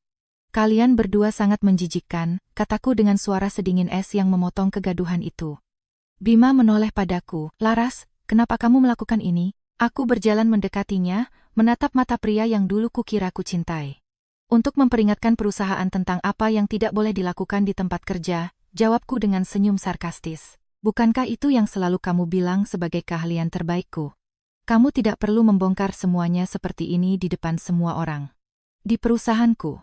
Kalian berdua sangat menjijikkan, kataku dengan suara sedingin es yang memotong kegaduhan itu. Bima menoleh padaku. Laras, kenapa kamu melakukan ini? Aku berjalan mendekatinya, menatap mata pria yang dulu kukira ku cintai. Untuk memperingatkan perusahaan tentang apa yang tidak boleh dilakukan di tempat kerja, jawabku dengan senyum sarkastis. Bukankah itu yang selalu kamu bilang sebagai keahlian terbaikku? Kamu tidak perlu membongkar semuanya seperti ini di depan semua orang. Di perusahaanku.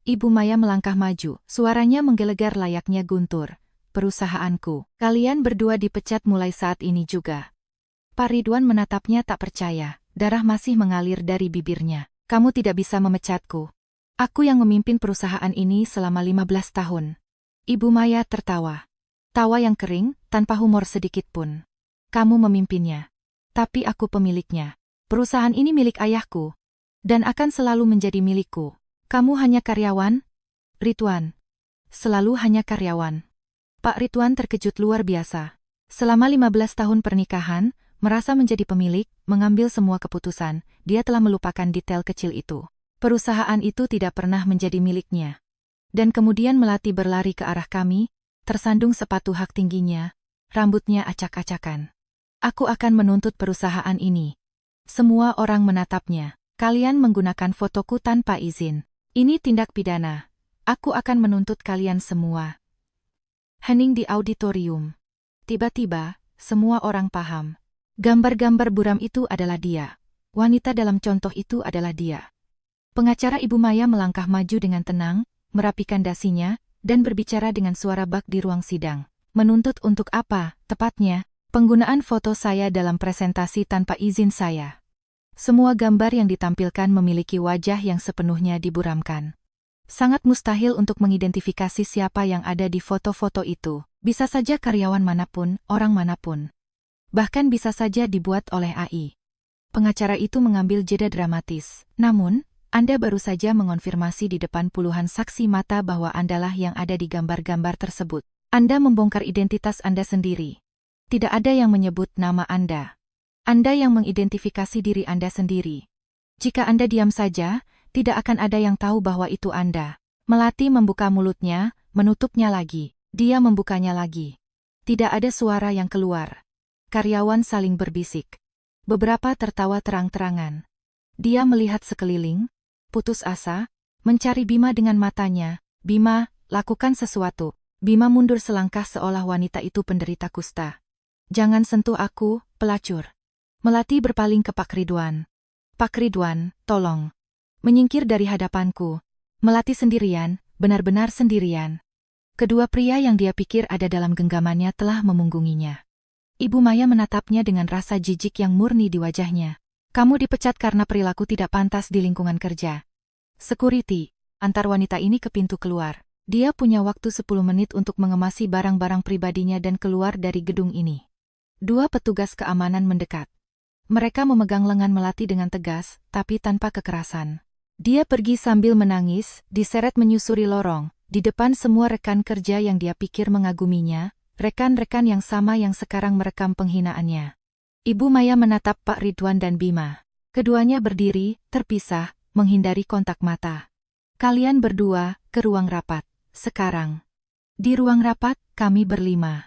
Ibu Maya melangkah maju, suaranya menggelegar layaknya guntur. Perusahaanku. Kalian berdua dipecat mulai saat ini juga. Pak Ridwan menatapnya tak percaya, darah masih mengalir dari bibirnya. Kamu tidak bisa memecatku. Aku yang memimpin perusahaan ini selama 15 tahun. Ibu Maya tertawa. Tawa yang kering, tanpa humor sedikit pun. Kamu memimpinnya. Tapi aku pemiliknya. Perusahaan ini milik ayahku. Dan akan selalu menjadi milikku. Kamu hanya karyawan? Ridwan. Selalu hanya karyawan. Pak Ridwan terkejut luar biasa. Selama 15 tahun pernikahan, merasa menjadi pemilik, mengambil semua keputusan, dia telah melupakan detail kecil itu. Perusahaan itu tidak pernah menjadi miliknya. Dan kemudian Melati berlari ke arah kami, tersandung sepatu hak tingginya, rambutnya acak-acakan. Aku akan menuntut perusahaan ini. Semua orang menatapnya. Kalian menggunakan fotoku tanpa izin. Ini tindak pidana. Aku akan menuntut kalian semua. Hening di auditorium. Tiba-tiba, semua orang paham. Gambar-gambar buram itu adalah dia. Wanita dalam contoh itu adalah dia. Pengacara Ibu Maya melangkah maju dengan tenang, merapikan dasinya, dan berbicara dengan suara bak di ruang sidang. Menuntut untuk apa, tepatnya? Penggunaan foto saya dalam presentasi tanpa izin saya. Semua gambar yang ditampilkan memiliki wajah yang sepenuhnya diburamkan. Sangat mustahil untuk mengidentifikasi siapa yang ada di foto-foto itu. Bisa saja karyawan manapun, orang manapun. Bahkan bisa saja dibuat oleh AI. Pengacara itu mengambil jeda dramatis. Namun, Anda baru saja mengonfirmasi di depan puluhan saksi mata bahwa Andalah yang ada di gambar-gambar tersebut. Anda membongkar identitas Anda sendiri. Tidak ada yang menyebut nama Anda. Anda yang mengidentifikasi diri Anda sendiri. Jika Anda diam saja, tidak akan ada yang tahu bahwa itu Anda. Melati membuka mulutnya, menutupnya lagi. Dia membukanya lagi. Tidak ada suara yang keluar. Karyawan saling berbisik. Beberapa tertawa terang-terangan. Dia melihat sekeliling, putus asa, mencari Bima dengan matanya. Bima, lakukan sesuatu. Bima mundur selangkah seolah wanita itu penderita kusta. Jangan sentuh aku, pelacur. Melati berpaling ke Pak Ridwan. Pak Ridwan, tolong. Menyingkir dari hadapanku. Melati sendirian, benar-benar sendirian. Kedua pria yang dia pikir ada dalam genggamannya telah memunggunginya. Ibu Maya menatapnya dengan rasa jijik yang murni di wajahnya. Kamu dipecat karena perilaku tidak pantas di lingkungan kerja. Security, antar wanita ini ke pintu keluar. Dia punya waktu 10 menit untuk mengemasi barang-barang pribadinya dan keluar dari gedung ini. Dua petugas keamanan mendekat. Mereka memegang lengan Melati dengan tegas, tapi tanpa kekerasan. Dia pergi sambil menangis, diseret menyusuri lorong, di depan semua rekan kerja yang dia pikir mengaguminya, rekan-rekan yang sama yang sekarang merekam penghinaannya. Ibu Maya menatap Pak Ridwan dan Bima. Keduanya berdiri, terpisah, menghindari kontak mata. Kalian berdua, ke ruang rapat. Sekarang. Di ruang rapat, kami berlima.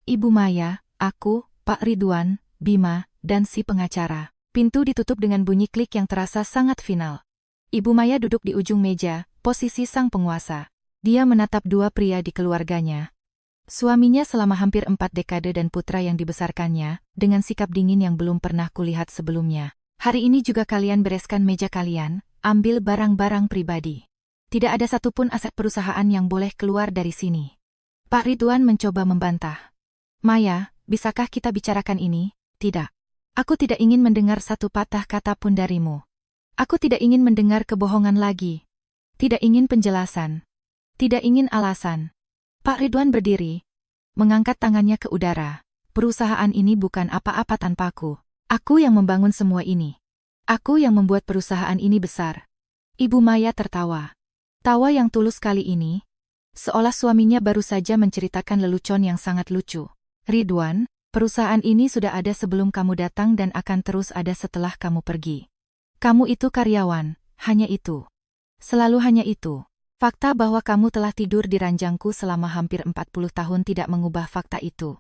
Ibu Maya, aku, Pak Ridwan, Bima, dan si pengacara. Pintu ditutup dengan bunyi klik yang terasa sangat final. Ibu Maya duduk di ujung meja, posisi sang penguasa. Dia menatap dua pria di keluarganya. Suaminya selama hampir 4 dekade dan putra yang dibesarkannya, dengan sikap dingin yang belum pernah kulihat sebelumnya. Hari ini juga kalian bereskan meja kalian, ambil barang-barang pribadi. Tidak ada satupun aset perusahaan yang boleh keluar dari sini. Pak Ridwan mencoba membantah. Maya, bisakah kita bicarakan ini? Tidak. Aku tidak ingin mendengar satu patah kata pun darimu. Aku tidak ingin mendengar kebohongan lagi. Tidak ingin penjelasan. Tidak ingin alasan. Pak Ridwan berdiri, mengangkat tangannya ke udara. Perusahaan ini bukan apa-apa tanpaku. Aku yang membangun semua ini. Aku yang membuat perusahaan ini besar. Ibu Maya tertawa. Tawa yang tulus kali ini, seolah suaminya baru saja menceritakan lelucon yang sangat lucu. Ridwan, perusahaan ini sudah ada sebelum kamu datang dan akan terus ada setelah kamu pergi. Kamu itu karyawan, hanya itu. Selalu hanya itu. Fakta bahwa kamu telah tidur di ranjangku selama hampir 40 tahun tidak mengubah fakta itu.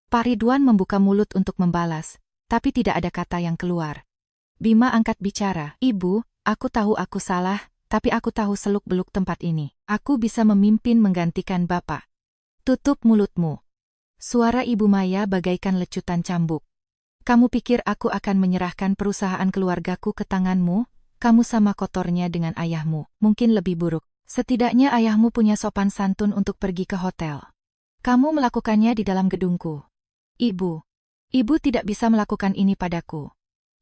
Pak Ridwan membuka mulut untuk membalas, tapi tidak ada kata yang keluar. Bima angkat bicara. Ibu, aku tahu aku salah, tapi aku tahu seluk-beluk tempat ini. Aku bisa memimpin menggantikan Bapak. Tutup mulutmu. Suara Ibu Maya bagaikan lecutan cambuk. Kamu pikir aku akan menyerahkan perusahaan keluargaku ke tanganmu? Kamu sama kotornya dengan ayahmu, mungkin lebih buruk. Setidaknya ayahmu punya sopan santun untuk pergi ke hotel. Kamu melakukannya di dalam gedungku. Ibu tidak bisa melakukan ini padaku.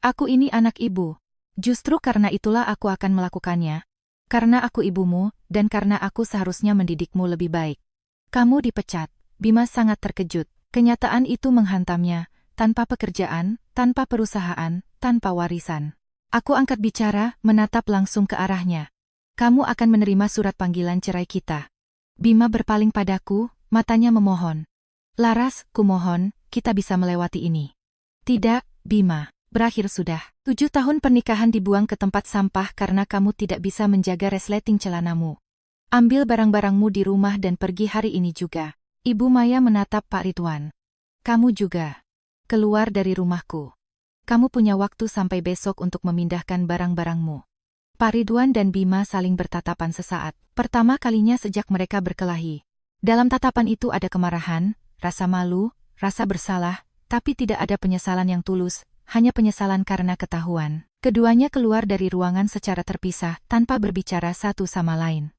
Aku ini anak ibu. Justru karena itulah aku akan melakukannya. Karena aku ibumu, dan karena aku seharusnya mendidikmu lebih baik. Kamu dipecat. Bima sangat terkejut. Kenyataan itu menghantamnya, tanpa pekerjaan, tanpa perusahaan, tanpa warisan. Aku angkat bicara, menatap langsung ke arahnya. Kamu akan menerima surat panggilan cerai kita. Bima berpaling padaku, matanya memohon. Laras, kumohon, kita bisa melewati ini. Tidak, Bima, berakhir sudah. 7 tahun pernikahan dibuang ke tempat sampah karena kamu tidak bisa menjaga resleting celanamu. Ambil barang-barangmu di rumah dan pergi hari ini juga. Ibu Maya menatap Pak Ridwan. Kamu juga. Keluar dari rumahku. Kamu punya waktu sampai besok untuk memindahkan barang-barangmu. Pak Ridwan dan Bima saling bertatapan sesaat, pertama kalinya sejak mereka berkelahi. Dalam tatapan itu ada kemarahan, rasa malu, rasa bersalah, tapi tidak ada penyesalan yang tulus, hanya penyesalan karena ketahuan. Keduanya keluar dari ruangan secara terpisah, tanpa berbicara satu sama lain.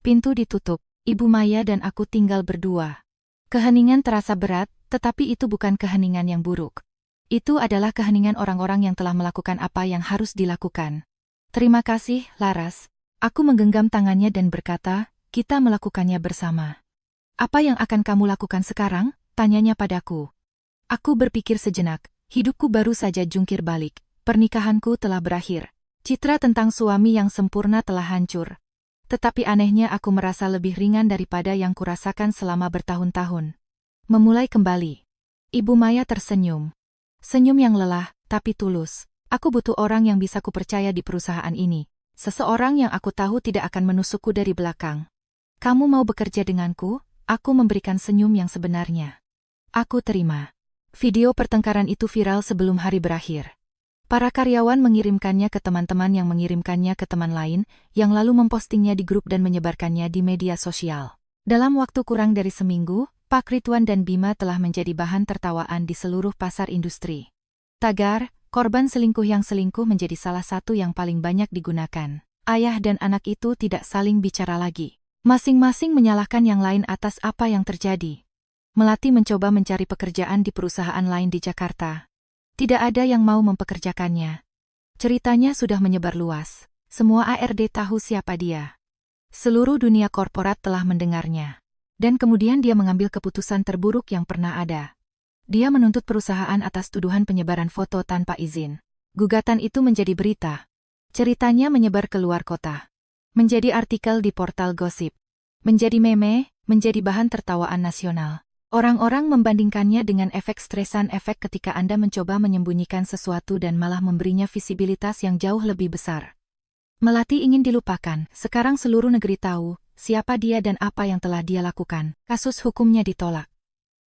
Pintu ditutup, Ibu Maya dan aku tinggal berdua. Keheningan terasa berat, tetapi itu bukan keheningan yang buruk. Itu adalah keheningan orang-orang yang telah melakukan apa yang harus dilakukan. Terima kasih, Laras. Aku menggenggam tangannya dan berkata, kita melakukannya bersama. Apa yang akan kamu lakukan sekarang? Tanyanya padaku. Aku berpikir sejenak, hidupku baru saja jungkir balik, pernikahanku telah berakhir. Citra tentang suami yang sempurna telah hancur. Tetapi anehnya aku merasa lebih ringan daripada yang kurasakan selama bertahun-tahun. Memulai kembali. Ibu Maya tersenyum. Senyum yang lelah, tapi tulus. Aku butuh orang yang bisa kupercaya di perusahaan ini. Seseorang yang aku tahu tidak akan menusukku dari belakang. Kamu mau bekerja denganku? Aku memberikan senyum yang sebenarnya. Aku terima. Video pertengkaran itu viral sebelum hari berakhir. Para karyawan mengirimkannya ke teman-teman yang mengirimkannya ke teman lain, yang lalu mempostingnya di grup dan menyebarkannya di media sosial. Dalam waktu kurang dari seminggu, Pak Ridwan dan Bima telah menjadi bahan tertawaan di seluruh pasar industri. Tagar, korban selingkuh yang selingkuh menjadi salah satu yang paling banyak digunakan. Ayah dan anak itu tidak saling bicara lagi. Masing-masing menyalahkan yang lain atas apa yang terjadi. Melati mencoba mencari pekerjaan di perusahaan lain di Jakarta. Tidak ada yang mau mempekerjakannya. Ceritanya sudah menyebar luas. Semua ARD tahu siapa dia. Seluruh dunia korporat telah mendengarnya. Dan kemudian dia mengambil keputusan terburuk yang pernah ada. Dia menuntut perusahaan atas tuduhan penyebaran foto tanpa izin. Gugatan itu menjadi berita. Ceritanya menyebar keluar kota. Menjadi artikel di portal gosip. Menjadi meme, menjadi bahan tertawaan nasional. Orang-orang membandingkannya dengan efek stresan efek ketika Anda mencoba menyembunyikan sesuatu dan malah memberinya visibilitas yang jauh lebih besar. Melati ingin dilupakan, sekarang seluruh negeri tahu siapa dia dan apa yang telah dia lakukan. Kasus hukumnya ditolak.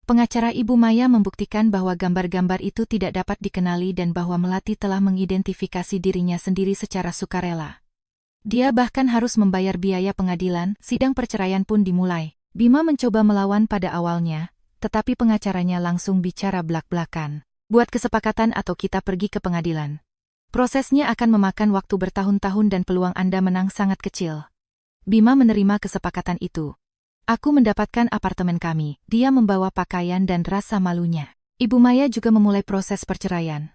Pengacara Ibu Maya membuktikan bahwa gambar-gambar itu tidak dapat dikenali dan bahwa Melati telah mengidentifikasi dirinya sendiri secara sukarela. Dia bahkan harus membayar biaya pengadilan, sidang perceraian pun dimulai. Bima mencoba melawan pada awalnya, tetapi pengacaranya langsung bicara blak-blakan. Buat kesepakatan atau kita pergi ke pengadilan. Prosesnya akan memakan waktu bertahun-tahun dan peluang Anda menang sangat kecil. Bima menerima kesepakatan itu. Aku mendapatkan apartemen kami, dia membawa pakaian dan rasa malunya. Ibu Maya juga memulai proses perceraian.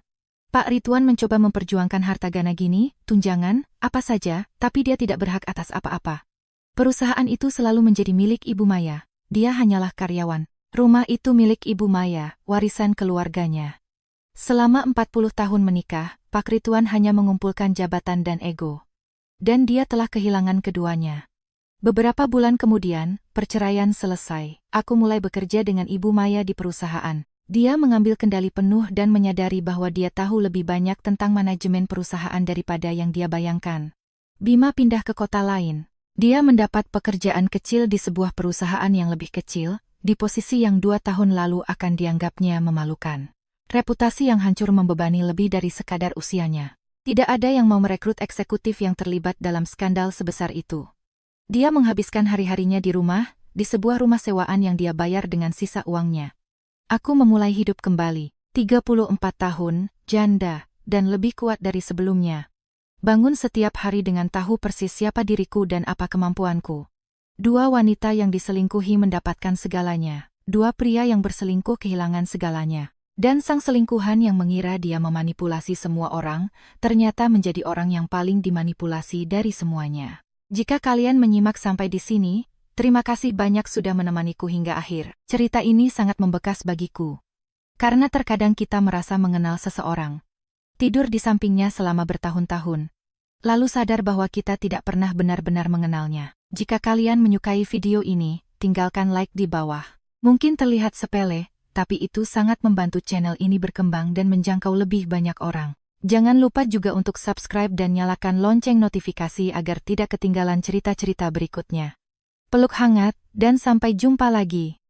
Pak Ridwan mencoba memperjuangkan harta Gana Gini, tunjangan, apa saja, tapi dia tidak berhak atas apa-apa. Perusahaan itu selalu menjadi milik Ibu Maya, dia hanyalah karyawan. Rumah itu milik Ibu Maya, warisan keluarganya. Selama 40 tahun menikah, Pak Ridwan hanya mengumpulkan jabatan dan ego. Dan dia telah kehilangan keduanya. Beberapa bulan kemudian, perceraian selesai. Aku mulai bekerja dengan Ibu Maya di perusahaan. Dia mengambil kendali penuh dan menyadari bahwa dia tahu lebih banyak tentang manajemen perusahaan daripada yang dia bayangkan. Bima pindah ke kota lain. Dia mendapat pekerjaan kecil di sebuah perusahaan yang lebih kecil, di posisi yang 2 tahun lalu akan dianggapnya memalukan. Reputasi yang hancur membebani lebih dari sekadar usianya. Tidak ada yang mau merekrut eksekutif yang terlibat dalam skandal sebesar itu. Dia menghabiskan hari-harinya di rumah, di sebuah rumah sewaan yang dia bayar dengan sisa uangnya. Aku memulai hidup kembali, 34 tahun, janda, dan lebih kuat dari sebelumnya. Bangun setiap hari dengan tahu persis siapa diriku dan apa kemampuanku. 2 wanita yang diselingkuhi mendapatkan segalanya, 2 pria yang berselingkuh kehilangan segalanya. Dan sang selingkuhan yang mengira dia memanipulasi semua orang, ternyata menjadi orang yang paling dimanipulasi dari semuanya. Jika kalian menyimak sampai di sini, terima kasih banyak sudah menemaniku hingga akhir. Cerita ini sangat membekas bagiku. Karena terkadang kita merasa mengenal seseorang. Tidur di sampingnya selama bertahun-tahun. Lalu sadar bahwa kita tidak pernah benar-benar mengenalnya. Jika kalian menyukai video ini, tinggalkan like di bawah. Mungkin terlihat sepele, tapi itu sangat membantu channel ini berkembang dan menjangkau lebih banyak orang. Jangan lupa juga untuk subscribe dan nyalakan lonceng notifikasi agar tidak ketinggalan cerita-cerita berikutnya. Peluk hangat, dan sampai jumpa lagi.